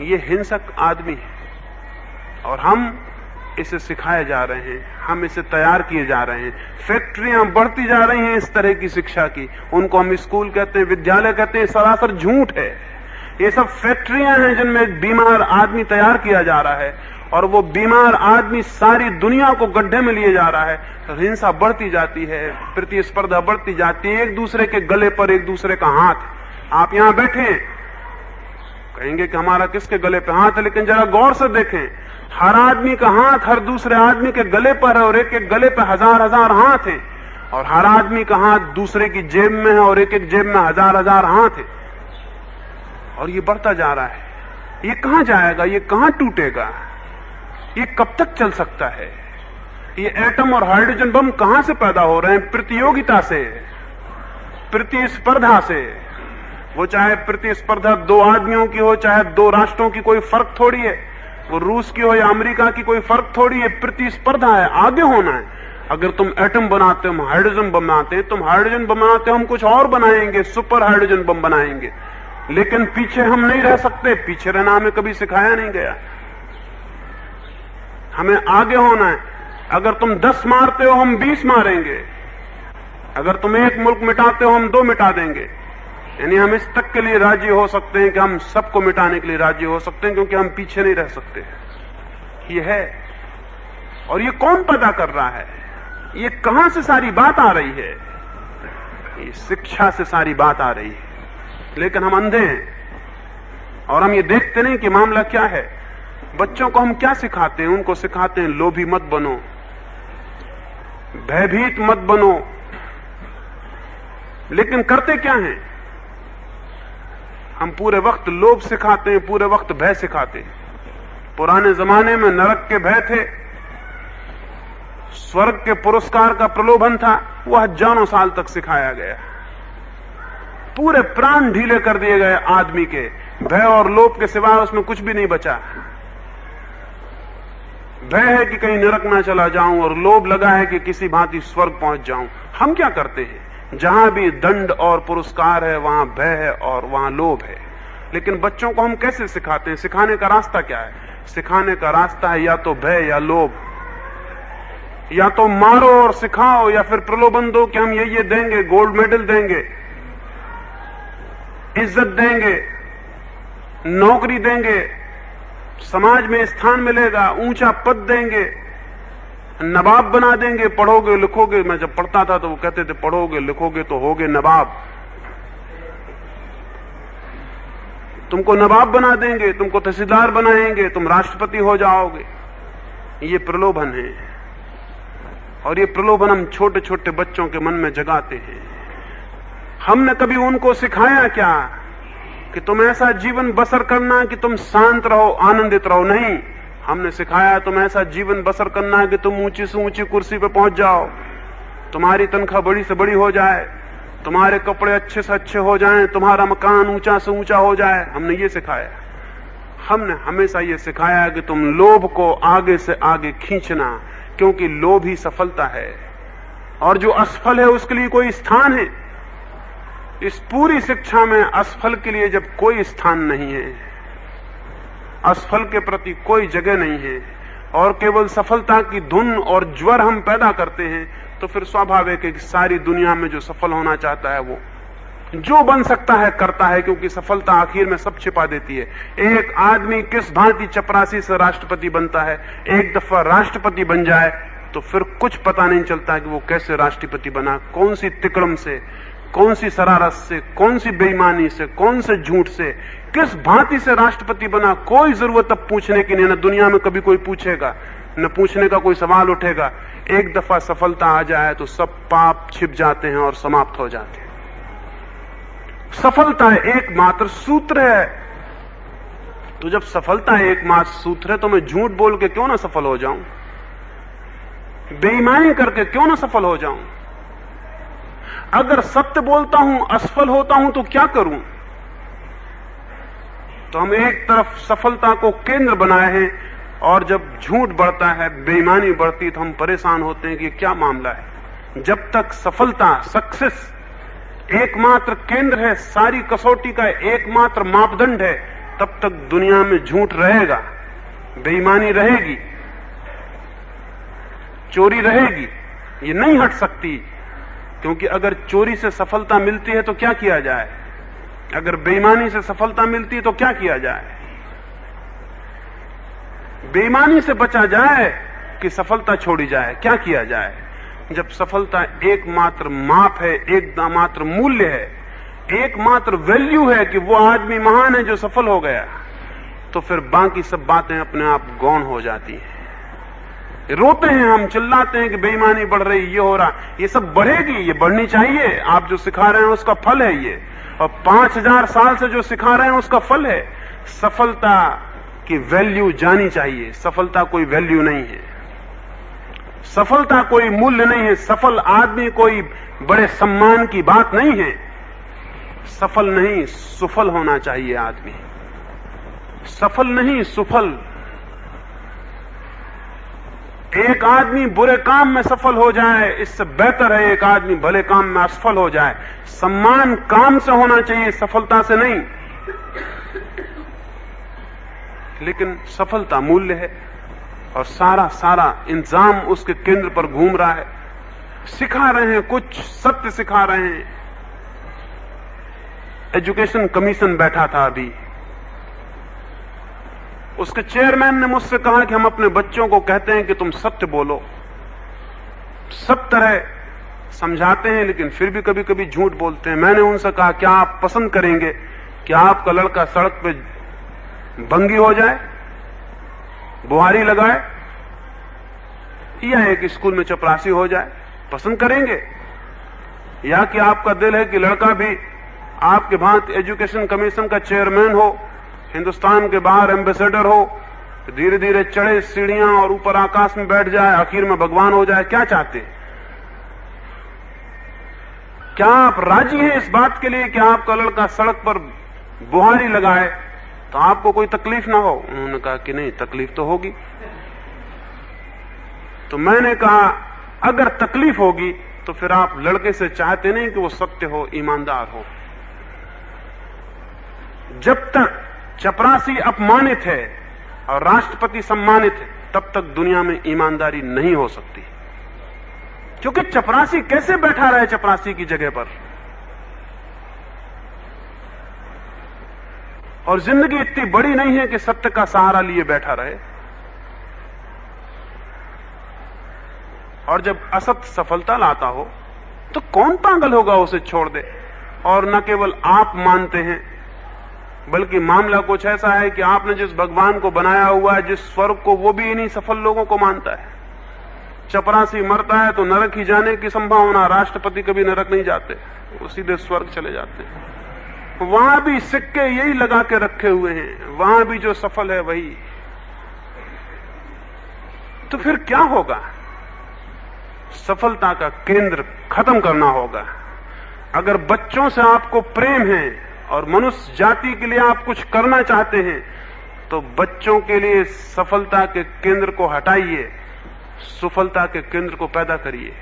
ये हिंसक आदमी है और हम इसे सिखाए जा रहे हैं, हम इसे तैयार किए जा रहे हैं। फैक्ट्रियां बढ़ती जा रही हैं इस तरह की शिक्षा की, उनको हम स्कूल कहते हैं, विद्यालय कहते हैं, सरासर झूठ है। ये सब फैक्ट्रियां हैं जिनमें एक बीमार आदमी तैयार किया जा रहा है और वो बीमार आदमी सारी दुनिया को गड्ढे में लिए जा रहा है। तो हिंसा बढ़ती जाती है, प्रतिस्पर्धा बढ़ती जाती है, एक दूसरे के गले पर एक दूसरे का हाथ। आप यहां बैठे कहेंगे कि हमारा किसके गले पे हाथ है, लेकिन जरा गौर से देखें, हर आदमी का हाथ हर दूसरे आदमी के गले पर है और एक एक गले पे हजार हजार हाथ हैं, और हर आदमी का हाथ दूसरे की जेब में है और एक एक जेब में हजार हजार हाथ है। और ये बढ़ता जा रहा है। ये कहां जाएगा? ये कहां टूटेगा? ये कब तक चल सकता है? ये एटम और हाइड्रोजन बम कहां से पैदा हो रहे हैं? प्रतियोगिता से, प्रतिस्पर्धा से। वो चाहे प्रतिस्पर्धा दो आदमियों की हो, चाहे दो राष्ट्रों की, कोई फर्क थोड़ी है। वो रूस की हो या अमेरिका की, कोई फर्क थोड़ी है। प्रतिस्पर्धा है, आगे होना है। अगर तुम एटम बनाते हो, हम हाइड्रोजन बम बनाते हैं, तुम हाइड्रोजन बम बनाते हो, हम कुछ और बनाएंगे, सुपर हाइड्रोजन बम बनाएंगे। लेकिन पीछे हम नहीं रह सकते, पीछे रहना हमें कभी सिखाया नहीं गया। हमें आगे होना है। अगर तुम 10 मारते हो, हम 20 मारेंगे। अगर तुम एक मुल्क मिटाते हो, हम 2 मिटा देंगे। यानी हम इस तक के लिए राजी हो सकते हैं कि हम सबको मिटाने के लिए राजी हो सकते हैं, क्योंकि हम पीछे नहीं रह सकते। ये है। और ये कौन पैदा कर रहा है? ये कहां से सारी बात आ रही है? ये शिक्षा से सारी बात आ रही है। लेकिन हम अंधे हैं और हम ये देखते नहीं कि मामला क्या है। बच्चों को हम क्या सिखाते हैं? उनको सिखाते हैं लोभी मत बनो, भयभीत मत बनो। लेकिन करते क्या हैं? हम पूरे वक्त लोभ सिखाते हैं, पूरे वक्त भय सिखाते हैं। पुराने जमाने में नरक के भय थे, स्वर्ग के पुरस्कार का प्रलोभन था, वह हजारों साल तक सिखाया गया। पूरे प्राण ढीले कर दिए गए आदमी के, भय और लोभ के सिवाय उसमें कुछ भी नहीं बचा। भय है कि कहीं नरक ना चला जाऊं और लोभ लगा है कि किसी भांति स्वर्ग पहुंच जाऊं। हम क्या करते हैं? जहां भी दंड और पुरस्कार है वहां भय है और वहां लोभ है। लेकिन बच्चों को हम कैसे सिखाते हैं? सिखाने का रास्ता क्या है? सिखाने का रास्ता है या तो भय या लोभ। या तो मारो और सिखाओ, या फिर प्रलोभन दो कि हम ये देंगे, गोल्ड मेडल देंगे, इज्जत देंगे, नौकरी देंगे, समाज में स्थान मिलेगा, ऊंचा पद देंगे। नवाब बना देंगे, पढ़ोगे लिखोगे। मैं जब पढ़ता था तो वो कहते थे पढ़ोगे लिखोगे तो होगे नवाब। तुमको नवाब बना देंगे, तुमको तहसीलदार बनाएंगे, तुम राष्ट्रपति हो जाओगे। ये प्रलोभन है, और ये प्रलोभन हम छोटे छोटे बच्चों के मन में जगाते हैं। हमने कभी उनको सिखाया क्या कि तुम ऐसा जीवन बसर करना कि तुम शांत रहो, आनंदित रहो? नहीं, हमने सिखाया तुम ऐसा जीवन बसर करना है कि तुम ऊंची से ऊंची कुर्सी पे पहुंच जाओ, तुम्हारी तनख्वाह बड़ी से बड़ी हो जाए, तुम्हारे कपड़े अच्छे से अच्छे हो जाएं, तुम्हारा मकान ऊंचा से ऊंचा हो जाए। हमने ये सिखाया। हमने हमेशा ये सिखाया कि तुम लोभ को आगे से आगे खींचना, क्योंकि लोभ ही सफलता है, और जो असफल है उसके लिए कोई स्थान है। इस पूरी शिक्षा में असफल के लिए जब कोई स्थान नहीं है, असफल के प्रति कोई जगह नहीं है, और केवल सफलता की धुन और ज्वर हम पैदा करते हैं, तो फिर स्वाभाविक है कि सारी दुनिया में जो सफल होना चाहता है वो जो बन सकता है करता है, क्योंकि सफलता आखिर में सब छिपा देती है। एक आदमी किस भांति चपरासी से राष्ट्रपति बनता है, एक दफा राष्ट्रपति बन जाए तो फिर कुछ पता नहीं चलता कि वो कैसे राष्ट्रपति बना, कौन सी तिकड़म से, कौन सी शरारत से, कौन सी बेईमानी से, कौन से झूठ से, किस भांति से राष्ट्रपति बना। कोई जरूरत अब पूछने की नहीं, न दुनिया में कभी कोई पूछेगा, न पूछने का कोई सवाल उठेगा। एक दफा सफलता आ जाए तो सब पाप छिप जाते हैं और समाप्त हो जाते हैं। सफलता एकमात्र सूत्र है। तो जब सफलता एकमात्र सूत्र है तो मैं झूठ बोल के क्यों ना सफल हो जाऊं, बेईमानी करके क्यों ना सफल हो जाऊं? अगर सत्य बोलता हूं असफल होता हूं तो क्या करूं? तो हम एक तरफ सफलता को केंद्र बनाए हैं, और जब झूठ बढ़ता है, बेईमानी बढ़ती, तो हम परेशान होते हैं कि क्या मामला है। जब तक सफलता, सक्सेस एकमात्र केंद्र है, सारी कसौटी का एकमात्र मापदंड है, तब तक दुनिया में झूठ रहेगा, बेईमानी रहेगी, चोरी रहेगी। ये नहीं हट सकती, क्योंकि अगर चोरी से सफलता मिलती है तो क्या किया जाए, अगर बेईमानी से सफलता मिलती है तो क्या किया जाए? बेईमानी से बचा जाए कि सफलता छोड़ी जाए, क्या किया जाए? जब सफलता एकमात्र माप है, एकमात्र मूल्य है, एकमात्र वैल्यू है कि वो आदमी महान है जो सफल हो गया, तो फिर बाकी सब बातें अपने आप गौण हो जाती हैं। रोते हैं हम, चिल्लाते हैं कि बेईमानी बढ़ रही, ये हो रहा, ये सब बढ़ेगी, ये बढ़नी चाहिए। आप जो सिखा रहे हैं उसका फल है ये, और 5000 साल से जो सिखा रहे हैं उसका फल है। सफलता की वैल्यू जानी चाहिए। सफलता कोई वैल्यू नहीं है, सफलता कोई मूल्य नहीं है। सफल आदमी कोई बड़े सम्मान की बात नहीं है। सफल नहीं, सुफल होना चाहिए आदमी, सफल नहीं सुफल। एक आदमी बुरे काम में सफल हो जाए, इससे बेहतर है एक आदमी भले काम में असफल हो जाए। सम्मान काम से होना चाहिए, सफलता से नहीं। लेकिन सफलता मूल्य है, और सारा इंतजाम उसके केंद्र पर घूम रहा है। सिखा रहे हैं, कुछ सत्य सिखा रहे हैं। एजुकेशन कमीशन बैठा था अभी, उसके चेयरमैन ने मुझसे कहा कि हम अपने बच्चों को कहते हैं कि तुम सत्य बोलो, सब तरह समझाते हैं, लेकिन फिर भी कभी कभी झूठ बोलते हैं। मैंने उनसे कहा, क्या आप पसंद करेंगे कि आपका लड़का सड़क पे भंगी हो जाए, बुहारी लगाए, या एक स्कूल में चपरासी हो जाए? पसंद करेंगे? या कि आपका दिल है कि लड़का भी आपके भांति एजुकेशन कमीशन का चेयरमैन हो, हिंदुस्तान के बाहर एम्बेसडर हो, धीरे धीरे चढ़े सीढ़ियां और ऊपर आकाश में बैठ जाए, आखिर में भगवान हो जाए? क्या चाहते हैं? क्या आप राजी हैं इस बात के लिए कि आपका लड़का सड़क पर बुहारी लगाए तो आपको कोई तकलीफ ना हो? उन्होंने कहा कि नहीं, तकलीफ तो होगी। तो मैंने कहा, अगर तकलीफ होगी तो फिर आप लड़के से चाहते नहीं कि वो सत्य हो, ईमानदार हो। जब तक चपरासी अपमानित है और राष्ट्रपति सम्मानित है, तब तक दुनिया में ईमानदारी नहीं हो सकती। क्योंकि चपरासी कैसे बैठा रहे चपरासी की जगह पर, और जिंदगी इतनी बड़ी नहीं है कि सत्य का सहारा लिए बैठा रहे। और जब असत सफलता लाता हो तो कौन पागल होगा उसे छोड़ दे। और न केवल आप मानते हैं, बल्कि मामला कुछ ऐसा है कि आपने जिस भगवान को बनाया हुआ है, जिस स्वर्ग को, वो भी इन्हीं सफल लोगों को मानता है। चपरासी मरता है तो नरक ही जाने की संभावना, राष्ट्रपति कभी नरक नहीं जाते, वो सीधे स्वर्ग चले जाते हैं। वहां भी सिक्के यही लगा के रखे हुए हैं, वहां भी जो सफल है वही। तो फिर क्या होगा? सफलता का केंद्र खत्म करना होगा। अगर बच्चों से आपको प्रेम है और मनुष्य जाति के लिए आप कुछ करना चाहते हैं, तो बच्चों के लिए सफलता के केंद्र को हटाइए, सुफलता के केंद्र को पैदा करिए।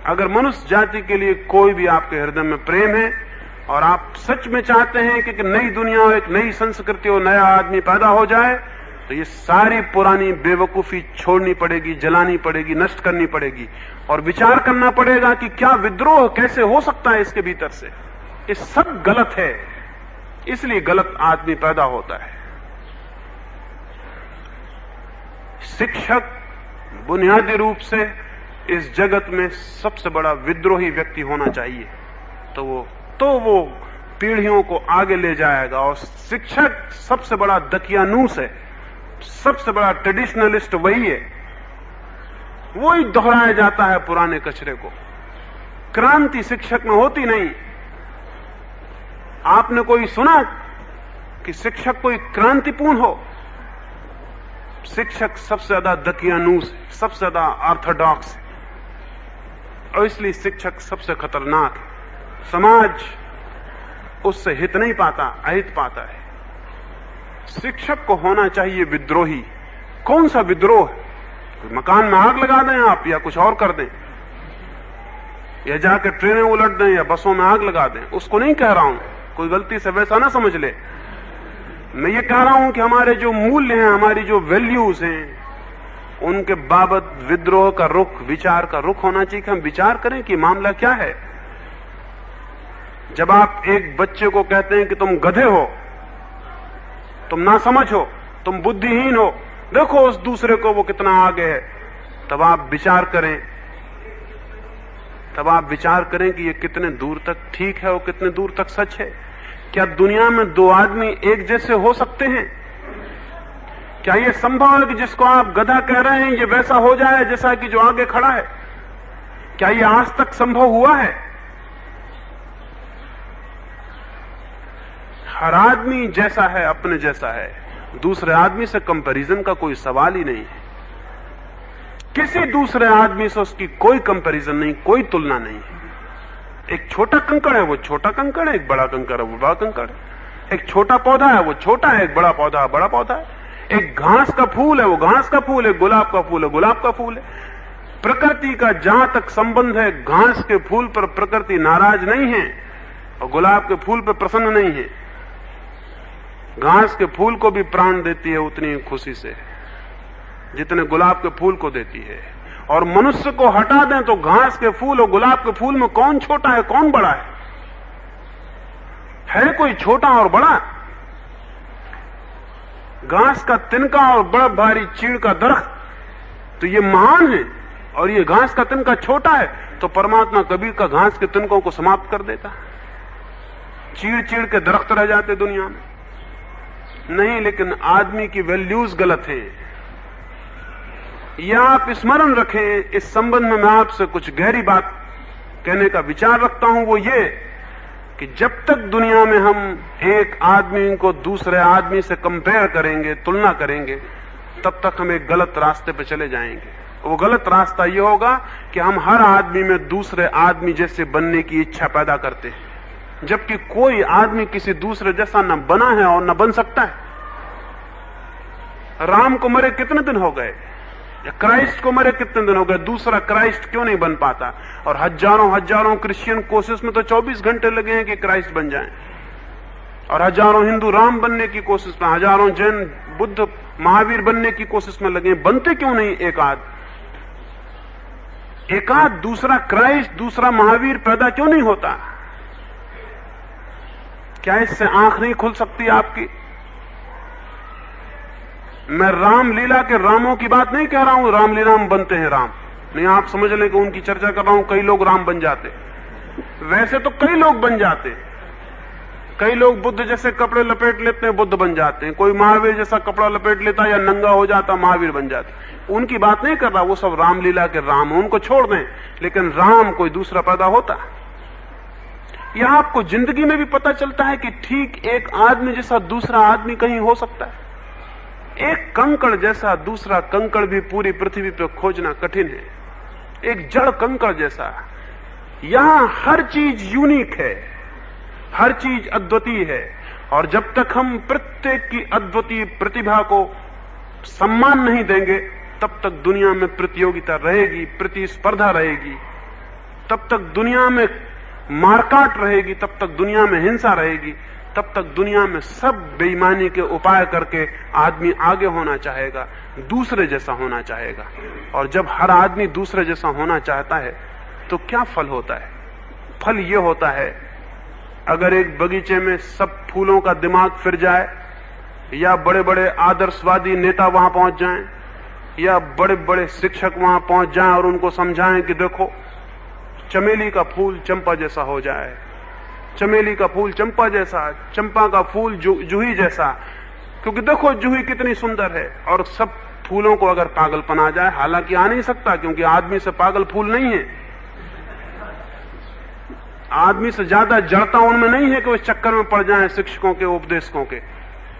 अगर मनुष्य जाति के लिए कोई भी आपके हृदय में प्रेम है और आप सच में चाहते हैं कि एक नई दुनिया और एक नई संस्कृति और नया आदमी पैदा हो जाए, तो ये सारी पुरानी बेवकूफी छोड़नी पड़ेगी, जलानी पड़ेगी, नष्ट करनी पड़ेगी और विचार करना पड़ेगा कि क्या विद्रोह कैसे हो सकता है इसके भीतर से। ये सब गलत है, इसलिए गलत आदमी पैदा होता है। शिक्षक बुनियादी रूप से इस जगत में सबसे बड़ा विद्रोही व्यक्ति होना चाहिए, तो वो पीढ़ियों को आगे ले जाएगा। और शिक्षक सबसे बड़ा दकियानूस है, सबसे बड़ा ट्रेडिशनलिस्ट वही है, वही दोहराया जाता है पुराने कचरे को। क्रांति शिक्षक में होती नहीं। आपने कोई सुना कि शिक्षक कोई क्रांतिपूर्ण हो? शिक्षक सबसे ज्यादा दकियानूस है, सबसे ज्यादा ऑर्थोडॉक्स है, और इसलिए शिक्षक सबसे खतरनाक है। समाज उससे हित नहीं पाता, अहित पाता है। शिक्षक को होना चाहिए विद्रोही। कौन सा विद्रोह? मकान में आग लगा दें आप, या कुछ और कर दें, या जाकर ट्रेनें उलट दें, या बसों में आग लगा दें, उसको नहीं कह रहा हूं, कोई गलती से वैसा ना समझ ले। मैं ये कह रहा हूं कि हमारे जो मूल्य हैं, हमारी जो वैल्यूज हैं, उनके बाबत विद्रोह का रुख, विचार का रुख होना चाहिए कि हम विचार करें कि मामला क्या है। जब आप एक बच्चे को कहते हैं कि तुम गधे हो, तुम नासमझ हो, तुम बुद्धिहीन हो, देखो उस दूसरे को वो कितना आगे है, तब आप विचार करें, कि ये कितने दूर तक ठीक है और कितने दूर तक सच है। क्या दुनिया में दो आदमी एक जैसे हो सकते हैं? क्या यह संभव है कि जिसको आप गधा कह रहे हैं ये वैसा हो जाए जैसा कि जो आगे खड़ा है? क्या यह आज तक संभव हुआ है? हर आदमी जैसा है, अपने जैसा है, दूसरे आदमी से कंपैरिजन का कोई सवाल ही नहीं है। किसी दूसरे आदमी से उसकी कोई कंपैरिजन नहीं, कोई तुलना नहीं है। एक छोटा कंकड़ है वो छोटा कंकड़ है, एक बड़ा कंकड़ है वो बड़ा कंकड़ है, एक छोटा पौधा है वो छोटा है, एक बड़ा पौधा है बड़ा पौधा है, एक घास का फूल है वो घास का फूल है, गुलाब का फूल है गुलाब का फूल है। प्रकृति का जहां तक संबंध है, घास के फूल पर प्रकृति नाराज नहीं है और गुलाब के फूल पर प्रसन्न नहीं है। घास के फूल को भी प्राण देती है उतनी खुशी से जितने गुलाब के फूल को देती है। और मनुष्य को हटा दें तो घास के फूल और गुलाब के फूल में कौन छोटा है कौन बड़ा है कोई छोटा और बड़ा? घास का तिनका और बड़ा भारी चीड़ का दरख्त, तो ये महान है, और ये घास का तिनका छोटा है, तो परमात्मा कबीर का घास के तिनकों को समाप्त कर देता। चीड़ चीड़ के दरख्त रह जाते दुनिया में। नहीं, लेकिन आदमी की वैल्यूज गलत है। यह आप स्मरण रखें। इस संबंध में मैं आपसे कुछ गहरी बात कहने का विचार रखता हूं, वो ये कि जब तक दुनिया में हम एक आदमी को दूसरे आदमी से कंपेयर करेंगे, तुलना करेंगे, तब तक हम एक गलत रास्ते पर चले जाएंगे। वो गलत रास्ता ये होगा कि हम हर आदमी में दूसरे आदमी जैसे बनने की इच्छा पैदा करते हैं, जबकि कोई आदमी किसी दूसरे जैसा न बना है और न बन सकता है। राम को मरे कितने दिन हो गए, या क्राइस्ट को मरे कितने दिन हो गए, दूसरा क्राइस्ट क्यों नहीं बन पाता? और हजारों हजारों क्रिश्चियन कोशिश में तो 24 घंटे लगे हैं कि क्राइस्ट बन जाएं, और हजारों हिंदू राम बनने की कोशिश में, हजारों जैन बुद्ध महावीर बनने की कोशिश में लगे। बनते क्यों नहीं एकाध दूसरा क्राइस्ट, दूसरा महावीर पैदा क्यों नहीं होता? क्या इससे आंख नहीं खुल सकती आपकी? मैं रामलीला के रामों की बात नहीं कह रहा हूं, रामलीला में बनते हैं राम, नहीं आप समझ लें कि उनकी चर्चा कर रहा हूं, कई लोग राम बन जाते, वैसे तो कई लोग बन जाते, कई लोग बुद्ध जैसे कपड़े लपेट लेते हैं, बुद्ध बन जाते हैं, कोई महावीर जैसा कपड़ा लपेट लेता या नंगा हो जाता, महावीर बन जाते। उनकी बात नहीं कर रहा, वो सब रामलीला के राम, उनको छोड़ दें, लेकिन राम कोई दूसरा पैदा होता। यह आपको जिंदगी में भी पता चलता है कि ठीक एक आदमी जैसा दूसरा आदमी कहीं हो सकता है। एक कंकड़ जैसा दूसरा कंकड़ भी पूरी पृथ्वी पर खोजना कठिन है, एक जड़ कंकड़ जैसा। यहां हर चीज यूनिक है, हर चीज अद्वितीय है, और जब तक हम प्रत्येक की अद्वितीय प्रतिभा को सम्मान नहीं देंगे तब तक दुनिया में प्रतियोगिता रहेगी, प्रतिस्पर्धा रहेगी, तब तक दुनिया में मारकाट रहेगी, तब तक दुनिया में हिंसा रहेगी, तब तक दुनिया में सब बेईमानी के उपाय करके आदमी आगे होना चाहेगा, दूसरे जैसा होना चाहेगा। और जब हर आदमी दूसरे जैसा होना चाहता है तो क्या फल होता है? फल यह होता है, अगर एक बगीचे में सब फूलों का दिमाग फिर जाए, या बड़े बड़े आदर्शवादी नेता वहां पहुंच जाएं, या बड़े बड़े शिक्षक वहां पहुंच जाएं और उनको समझाएं कि देखो चमेली का फूल चंपा जैसा हो जाए, चमेली का फूल चंपा जैसा, चंपा का फूल जूही जैसा, क्योंकि देखो जूही कितनी सुंदर है। और सब फूलों को अगर पागलपन आ जाए, हालांकि आ नहीं सकता क्योंकि आदमी से पागल फूल नहीं है, आदमी से ज्यादा जड़ता उनमें नहीं है कि वो चक्कर में पड़ जाएं शिक्षकों के, उपदेशकों के,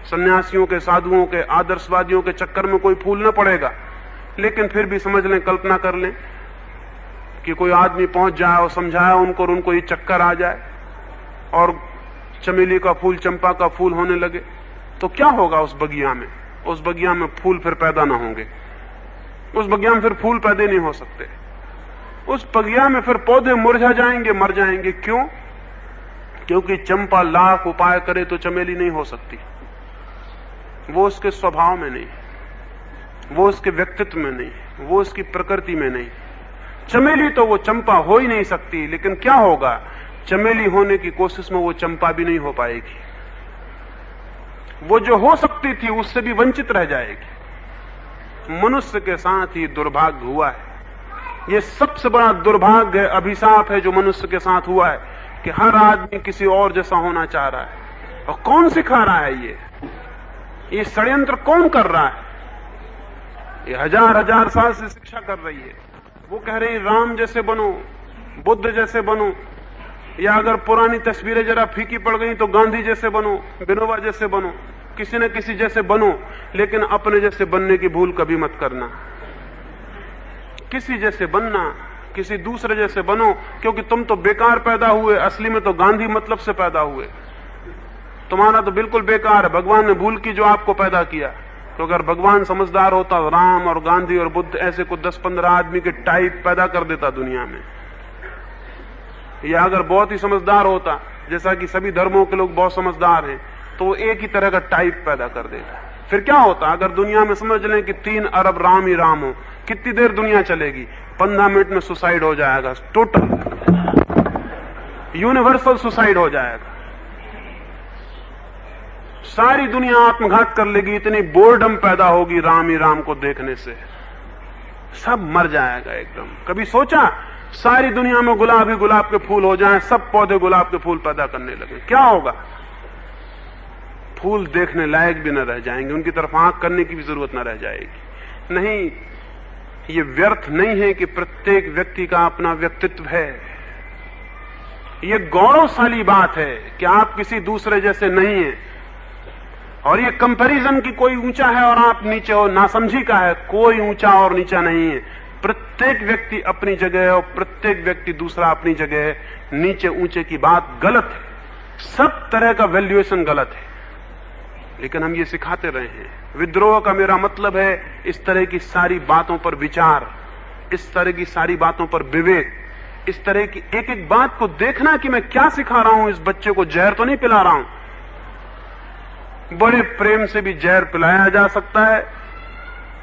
सन्यासियों के, साधुओं के, आदर्शवादियों के चक्कर में कोई फूल न पड़ेगा। लेकिन फिर भी समझ लें, कल्पना कर लें कि कोई आदमी पहुंच जाए और समझाया उनको और उनको ये चक्कर आ जाए और चमेली का फूल चंपा का फूल होने लगे, तो क्या होगा उस बगिया में? उस बगिया में फूल फिर पैदा ना होंगे, उस बगिया में फिर फूल पैदा नहीं हो सकते, उस बगिया में फिर पौधे मुरझा जाएंगे, मर जाएंगे। क्यों? क्योंकि चंपा लाख उपाय करे तो चमेली नहीं हो सकती, वो उसके स्वभाव में नहीं, वो उसके व्यक्तित्व में नहीं, वो उसकी प्रकृति में नहीं। चमेली तो वो चंपा हो ही नहीं सकती, लेकिन क्या होगा, चमेली होने की कोशिश में वो चंपा भी नहीं हो पाएगी, वो जो हो सकती थी उससे भी वंचित रह जाएगी। मनुष्य के साथ ही दुर्भाग्य हुआ है, ये सबसे बड़ा दुर्भाग्य है, अभिशाप है जो मनुष्य के साथ हुआ है कि हर आदमी किसी और जैसा होना चाह रहा है। और कौन सिखा रहा है ये षड्यंत्र कौन कर रहा है? ये हजार हजार साल से शिक्षा कर रही है। वो कह रही राम जैसे बनो, बुद्ध जैसे बनो, या अगर पुरानी तस्वीरें जरा फीकी पड़ गई तो गांधी जैसे बनो, विनोबा जैसे बनो, किसी न किसी जैसे बनो, लेकिन अपने जैसे बनने की भूल कभी मत करना। किसी जैसे बनना, किसी दूसरे जैसे बनो, क्योंकि तुम तो बेकार पैदा हुए, असली में तो गांधी मतलब से पैदा हुए। तुम्हारा तो बिल्कुल बेकार है, भगवान ने भूल की जो आपको पैदा किया। तो अगर भगवान समझदार होता, राम और गांधी और बुद्ध ऐसे कुछ 10-15 आदमी के टाइप पैदा कर देता दुनिया में, या अगर बहुत ही समझदार होता, जैसा कि सभी धर्मों के लोग बहुत समझदार हैं, तो वो एक ही तरह का टाइप पैदा कर देता। फिर क्या होता? अगर दुनिया में समझ लें कि 3 अरब राम ही राम हो, कितनी देर दुनिया चलेगी? 15 मिनट में सुसाइड हो जाएगा, टोटल यूनिवर्सल सुसाइड हो जाएगा, सारी दुनिया आत्मघात कर लेगी, इतनी बोर्डम पैदा होगी राम ही राम को देखने से, सब मर जाएगा एकदम। कभी सोचा सारी दुनिया में गुलाब ही गुलाब के फूल हो जाएं, सब पौधे गुलाब के फूल पैदा करने लगे, क्या होगा? फूल देखने लायक भी न रह जाएंगे, उनकी तरफ आंख करने की भी जरूरत न रह जाएगी। नहीं, ये व्यर्थ नहीं है कि प्रत्येक व्यक्ति का अपना व्यक्तित्व है। ये गौरवशाली बात है कि आप किसी दूसरे जैसे नहीं हैं, और ये कंपैरिजन की कोई ऊंचा है और आप नीचे हो, नासमझी का है, कोई ऊंचा और नीचा नहीं है। प्रत्येक व्यक्ति अपनी जगह है और प्रत्येक व्यक्ति दूसरा अपनी जगह है। नीचे ऊंचे की बात गलत है, सब तरह का वैल्यूएशन गलत है, लेकिन हम ये सिखाते रहे हैं। विद्रोह का मेरा मतलब है इस तरह की सारी बातों पर विचार, इस तरह की सारी बातों पर विवेक, इस तरह की एक एक बात को देखना कि मैं क्या सिखा रहा हूं। इस बच्चे को जहर तो नहीं पिला रहा हूं, बड़े प्रेम से भी जहर पिलाया जा सकता है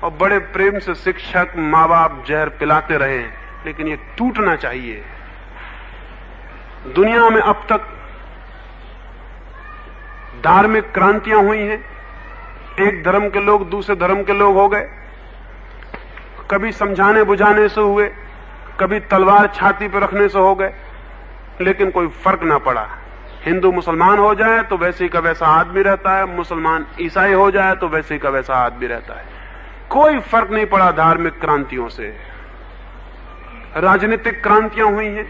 और बड़े प्रेम से शिक्षक माँ बाप जहर पिलाते रहे, लेकिन ये टूटना चाहिए। दुनिया में अब तक धार्मिक क्रांतियां हुई हैं, एक धर्म के लोग दूसरे धर्म के लोग हो गए, कभी समझाने बुझाने से हुए, कभी तलवार छाती पर रखने से हो गए, लेकिन कोई फर्क ना पड़ा। हिंदू मुसलमान हो जाए तो वैसे ही का वैसा आदमी रहता है, मुसलमान ईसाई हो जाए तो वैसे ही का वैसा आदमी रहता है। कोई फर्क नहीं पड़ा धार्मिक क्रांतियों से। राजनीतिक क्रांतियां हुई हैं,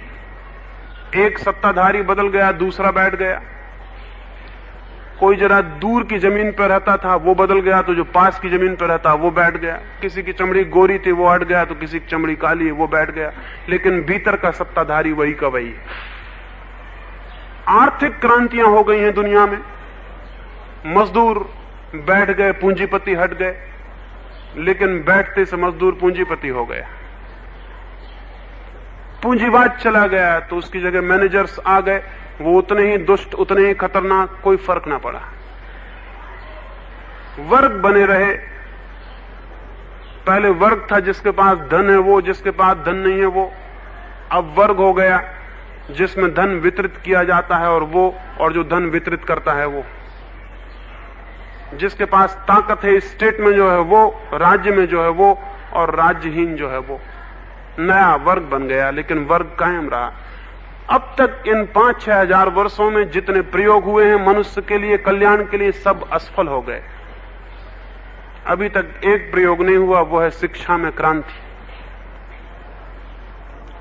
एक सत्ताधारी बदल गया, दूसरा बैठ गया। कोई जरा दूर की जमीन पर रहता था, वो बदल गया, तो जो पास की जमीन पर रहता वो बैठ गया। किसी की चमड़ी गोरी थी, वो हट गया, तो किसी की चमड़ी काली है, वो बैठ गया। लेकिन भीतर का सत्ताधारी वही का वही। आर्थिक क्रांतियां हो गई हैं दुनिया में। मजदूर बैठ गए, पूंजीपति हट गए, लेकिन बैठते से मजदूर पूंजीपति हो गया। पूंजीवाद चला गया तो उसकी जगह मैनेजर्स आ गए, वो उतने ही दुष्ट, उतने ही खतरनाक, कोई फर्क ना पड़ा। वर्ग बने रहे। पहले वर्ग था जिसके पास धन है वो, जिसके पास धन नहीं है वो। अब वर्ग हो गया जिसमें धन वितरित किया जाता है और जो धन वितरित करता है वो। जिसके पास ताकत है स्टेट में जो है वो, राज्य में जो है वो, और राज्यहीन जो है वो। नया वर्ग बन गया, लेकिन वर्ग कायम रहा। अब तक इन 5-6 हजार वर्षों में जितने प्रयोग हुए हैं मनुष्य के लिए, कल्याण के लिए, सब असफल हो गए। अभी तक एक प्रयोग नहीं हुआ, वो है शिक्षा में क्रांति।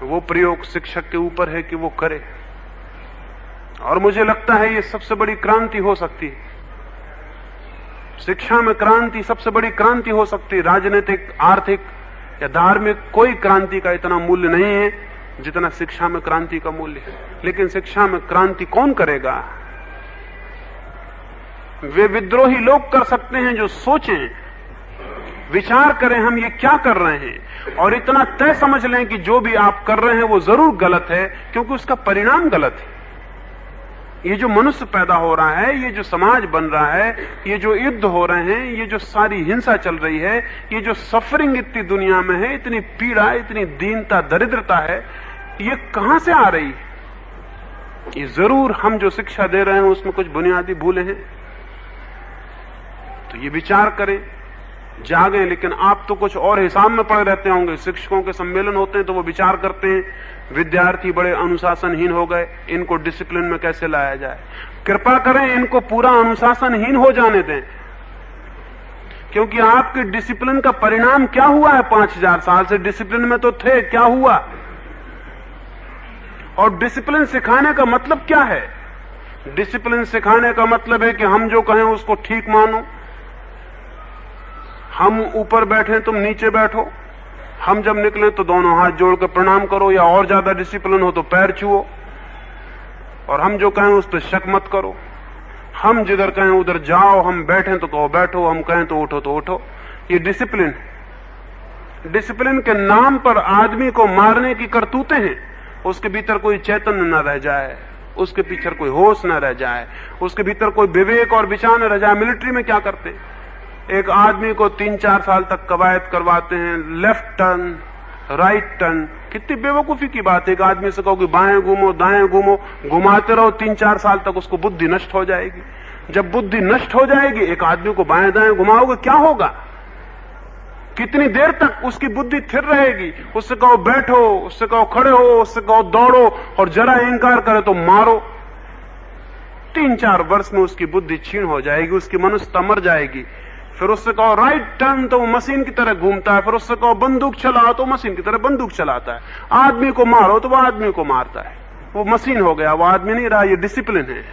वो प्रयोग शिक्षक के ऊपर है कि वो करे, और मुझे लगता है ये सबसे बड़ी क्रांति हो सकती है। शिक्षा में क्रांति सबसे बड़ी क्रांति हो सकती है। राजनीतिक, आर्थिक या धार्मिक कोई क्रांति का इतना मूल्य नहीं है जितना शिक्षा में क्रांति का मूल्य है। लेकिन शिक्षा में क्रांति कौन करेगा? वे विद्रोही लोग कर सकते हैं जो सोचें, विचार करें हम ये क्या कर रहे हैं, और इतना तय समझ लें कि जो भी आप कर रहे हैं वो जरूर गलत है, क्योंकि उसका परिणाम गलत है। ये जो मनुष्य पैदा हो रहा है, ये जो समाज बन रहा है, ये जो युद्ध हो रहे हैं, ये जो सारी हिंसा चल रही है, ये जो सफरिंग इतनी दुनिया में है, इतनी पीड़ा, इतनी दीनता, दरिद्रता है, ये कहां से आ रही है? ये जरूर हम जो शिक्षा दे रहे हैं उसमें कुछ बुनियादी भूलें हैं। तो ये विचार करें, जागें। लेकिन आप तो कुछ और हिसाब में पड़े रहते होंगे। शिक्षकों के सम्मेलन होते हैं तो वो विचार करते हैं, विद्यार्थी बड़े अनुशासनहीन हो गए, इनको डिसिप्लिन में कैसे लाया जाए। कृपा करें इनको पूरा अनुशासनहीन हो जाने दें, क्योंकि आपके डिसिप्लिन का परिणाम क्या हुआ है? 5000 साल से डिसिप्लिन में तो थे, क्या हुआ? और डिसिप्लिन सिखाने का मतलब क्या है? डिसिप्लिन सिखाने का मतलब है कि हम जो कहें उसको ठीक मानो, हम ऊपर बैठे तुम नीचे बैठो, हम जब निकले तो दोनों हाथ जोड़कर प्रणाम करो, या और ज्यादा डिसिप्लिन हो तो पैर छुओ, और हम जो कहें उस पर शक मत करो। हम जिधर कहें उधर जाओ, हम बैठें तो कहो बैठो, हम कहें तो उठो तो उठो। ये डिसिप्लिन है। डिसिप्लिन के नाम पर आदमी को मारने की करतूतें हैं। उसके भीतर कोई चैतन्य न रह जाए, उसके पीछे कोई होश न रह जाए, उसके भीतर कोई विवेक और विचार न रह जाए। मिलिट्री में क्या करते? एक आदमी को 3-4 साल तक कवायद करवाते हैं, लेफ्ट टर्न, राइट टर्न। कितनी बेवकूफी की बात है। एक आदमी से कहो कि बाएं घूमो, दाएं घूमो, घुमाते रहो 3-4 साल तक, उसको बुद्धि नष्ट हो जाएगी। जब बुद्धि नष्ट हो जाएगी, एक आदमी को बाएं दाएं घुमाओगे, क्या होगा? कितनी देर तक उसकी बुद्धि स्थिर रहेगी? उससे कहो बैठो, उससे कहो खड़े हो, उससे कहो दौड़ो, और जरा इंकार करे तो मारो। 3-4 वर्ष में उसकी बुद्धि क्षीण हो जाएगी, उसकी मनुष्यता मर जाएगी। फिर उससे कहो राइट टर्न तो वो मशीन की तरह घूमता है। फिर उससे कहो बंदूक चलाओ तो मशीन की तरह बंदूक चलाता है। आदमी को मारो तो वो आदमी को मारता है। वो मशीन हो गया, वो आदमी नहीं रहा। ये डिसिप्लिन है।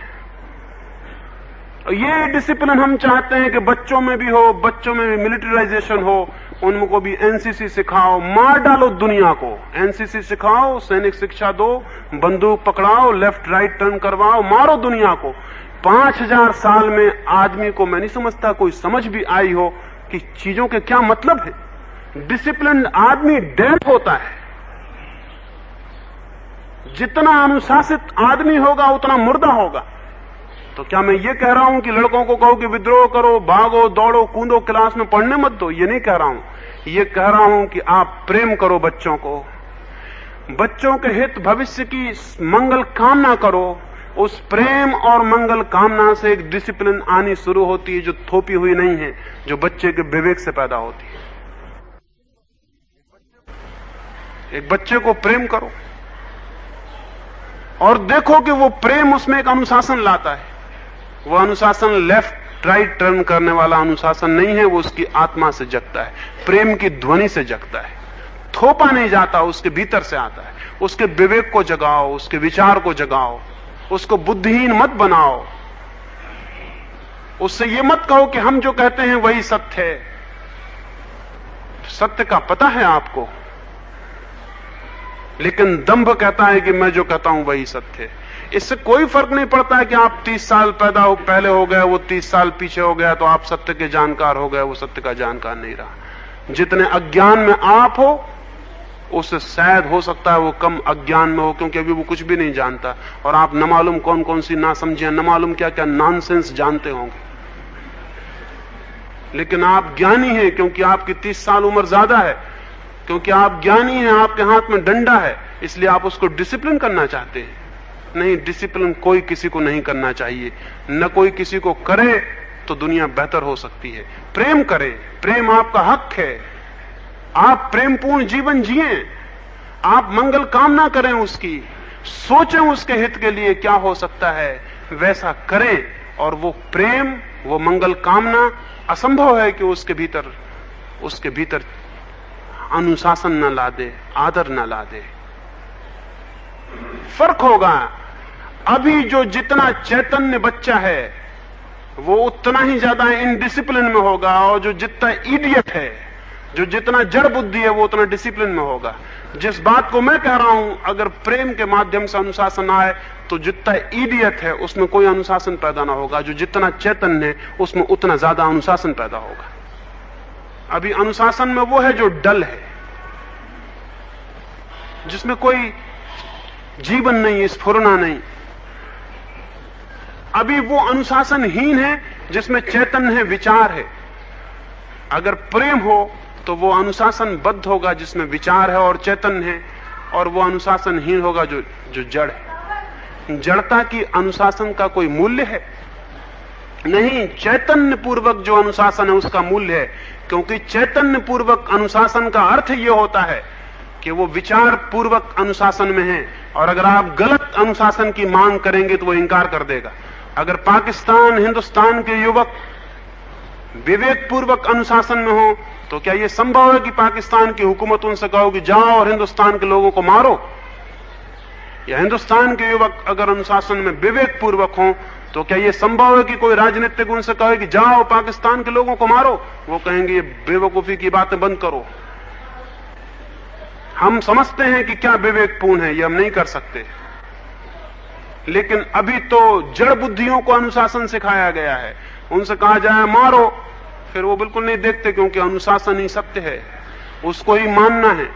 ये डिसिप्लिन हम चाहते हैं कि बच्चों में भी हो, बच्चों में भी मिलिटराइजेशन हो, उनको भी एनसीसी सिखाओ, मार डालो दुनिया को। एनसीसी सिखाओ, सैनिक शिक्षा दो, बंदूक पकड़ाओ, लेफ्ट राइट टर्न करवाओ, मारो दुनिया को। 5000 साल में आदमी को मैं नहीं समझता कोई समझ भी आई हो कि चीजों के क्या मतलब है। डिसिप्लिन आदमी डेड होता है। जितना अनुशासित आदमी होगा उतना मुर्दा होगा। तो क्या मैं ये कह रहा हूं कि लड़कों को कहो कि विद्रोह करो, भागो, दौड़ो, कूदो, क्लास में पढ़ने मत दो? ये नहीं कह रहा हूं। ये कह रहा हूं कि आप प्रेम करो बच्चों को, बच्चों के हित भविष्य की मंगल कामना करो। उस प्रेम और मंगल कामना से एक डिसिप्लिन आनी शुरू होती है जो थोपी हुई नहीं है, जो बच्चे के विवेक से पैदा होती है। एक बच्चे को प्रेम करो और देखो कि वो प्रेम उसमें एक अनुशासन लाता है। वो अनुशासन लेफ्ट राइट टर्न करने वाला अनुशासन नहीं है, वो उसकी आत्मा से जगता है, प्रेम की ध्वनि से जगता है। थोपा नहीं जाता, उसके भीतर से आता है। उसके विवेक को जगाओ, उसके विचार को जगाओ, उसको बुद्धिहीन मत बनाओ। उससे ये मत कहो कि हम जो कहते हैं वही सत्य है। सत्य का पता है आपको, लेकिन दंभ कहता है कि मैं जो कहता हूं वही सत्य है। इससे कोई फर्क नहीं पड़ता है कि आप 30 साल पहले हो गए, वो 30 साल पीछे हो गया तो आप सत्य के जानकार हो गए, वो सत्य का जानकार नहीं रहा। जितने अज्ञान में आप हो उससे शायद हो सकता है वो कम अज्ञान में हो, क्योंकि अभी वो कुछ भी नहीं जानता और आप न मालूम कौन कौन सी नासमझियां, न मालूम क्या क्या नॉनसेंस जानते होंगे। लेकिन आप ज्ञानी हैं क्योंकि आपकी 30 साल उम्र ज्यादा है, क्योंकि आप ज्ञानी हैं, आपके हाथ में डंडा है, इसलिए आप उसको डिसिप्लिन करना चाहते हैं। नहीं, डिसिप्लिन कोई किसी को नहीं करना चाहिए, न कोई किसी को करे तो दुनिया बेहतर हो सकती है। प्रेम करें, प्रेम आपका हक है। आप प्रेमपूर्ण जीवन जिएं, आप मंगल कामना करें उसकी, सोचें उसके हित के लिए क्या हो सकता है, वैसा करें। और वो प्रेम, वो मंगल कामना असंभव है कि उसके भीतर अनुशासन न ला दे, आदर न ला दे। फर्क होगा, अभी जो जितना चैतन्य बच्चा है वो उतना ही ज्यादा इनडिसिप्लिन में होगा, और जो जितना इडियट है, जो जितना जड़ बुद्धि है, वो उतना डिसिप्लिन में होगा। जिस बात को मैं कह रहा हूं, अगर प्रेम के माध्यम से अनुशासन आए तो जितना इडियट है उसमें कोई अनुशासन पैदा ना होगा, जो जितना चैतन्य है उसमें उतना ज्यादा अनुशासन पैदा होगा। अभी अनुशासन में वो है जो डल है, जिसमें कोई जीवन नहीं, स्फुरना नहीं। अभी वो अनुशासनहीन है जिसमें चैतन्य है, विचार है। अगर प्रेम हो तो वो अनुशासनबद्ध होगा जिसमें विचार है और चैतन्य है, और वो अनुशासनहीन होगा जो जड़ है। जड़ता की अनुशासन का कोई मूल्य है नहीं, चैतन्य पूर्वक जो अनुशासन है उसका मूल्य है। क्योंकि चैतन्य पूर्वक अनुशासन का अर्थ यह होता है कि वो विचार पूर्वक अनुशासन में है, और अगर आप गलत अनुशासन की मांग करेंगे तो वो इंकार कर देगा। अगर पाकिस्तान, हिंदुस्तान के युवक विवेक पूर्वक अनुशासन में हो तो क्या यह संभव है कि पाकिस्तान की हुकूमत उनसे कहोगी जाओ और हिंदुस्तान के लोगों को मारो? या हिंदुस्तान के युवक अगर अनुशासन में विवेक पूर्वक हो तो क्या यह संभव है कि कोई राजनीतिक उनसे कहे कि जाओ पाकिस्तान के लोगों को मारो? वो कहेंगे ये बेवकूफी की बातें बंद करो। हम समझते हैं कि क्या विवेकपूर्ण है, ये हम नहीं कर सकते। लेकिन अभी तो जड़ बुद्धियों को अनुशासन सिखाया गया है। उनसे कहा जाए मारो, फिर वो बिल्कुल नहीं देखते, क्योंकि अनुशासन ही सत्य है, उसको ही मानना है।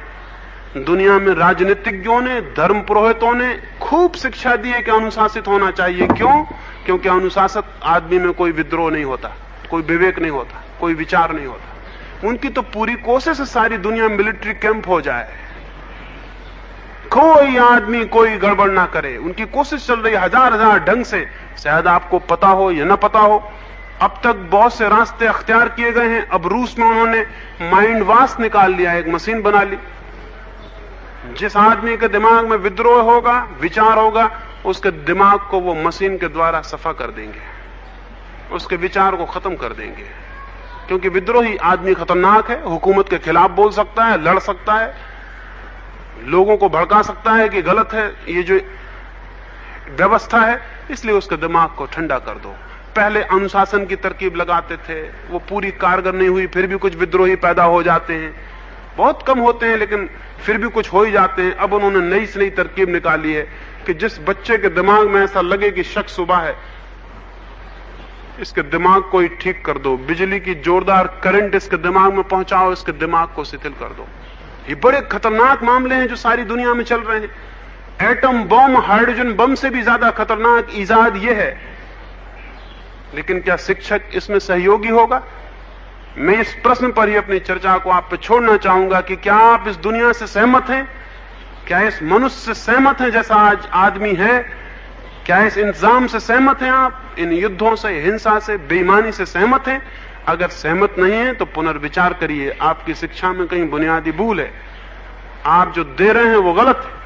दुनिया में राजनीतिज्ञों ने, धर्म पुरोहितों ने खूब शिक्षा दी है कि अनुशासित होना चाहिए। क्यों? क्योंकि अनुशासित आदमी में कोई विद्रोह नहीं होता, कोई विवेक नहीं होता, कोई विचार नहीं होता। उनकी तो पूरी कोशिश है सारी दुनिया मिलिट्री कैंप हो जाए, कोई आदमी कोई गड़बड़ ना करे। उनकी कोशिश चल रही है हजार ढंग से, शायद आपको पता हो या ना पता हो। अब तक बहुत से रास्ते अख्तियार किए गए हैं। अब रूस में उन्होंने माइंड वॉश निकाल लिया, एक मशीन बना ली। जिस आदमी के दिमाग में विद्रोह होगा, विचार होगा, उसके दिमाग को वो मशीन के द्वारा सफा कर देंगे, उसके विचार को खत्म कर देंगे। क्योंकि विद्रोही आदमी खतरनाक है, हुकूमत के खिलाफ बोल सकता है, लड़ सकता है, लोगों को भड़का सकता है कि गलत है ये जो व्यवस्था है, इसलिए उसके दिमाग को ठंडा कर दो। पहले अनुशासन की तरकीब लगाते थे, वो पूरी कारगर नहीं हुई, फिर भी कुछ विद्रोही पैदा हो जाते हैं, बहुत कम होते हैं लेकिन फिर भी कुछ हो ही जाते हैं। अब उन्होंने नई से नई तरकीब निकाली है कि जिस बच्चे के दिमाग में ऐसा लगे कि शक सुबह है, इसके दिमाग को ही ठीक कर दो, बिजली की जोरदार करंट इसके दिमाग में पहुंचाओ, इसके दिमाग को शिथिल कर दो। ये बड़े खतरनाक मामले हैं जो सारी दुनिया में चल रहे हैं। एटम बम, हाइड्रोजन बम से भी ज्यादा खतरनाक इजाद ये है। लेकिन क्या शिक्षक इसमें सहयोगी होगा? मैं इस प्रश्न पर ही अपनी चर्चा को आप पे छोड़ना चाहूंगा कि क्या आप इस दुनिया से सहमत हैं? क्या इस मनुष्य से सहमत हैं जैसा आज आदमी है? क्या इस इंतजाम से सहमत हैं आप? इन युद्धों से, हिंसा से, बेईमानी से सहमत हैं? अगर सहमत नहीं है तो पुनर्विचार करिए, आपकी शिक्षा में कहीं बुनियादी भूल है। आप जो दे रहे हैं वो गलत है।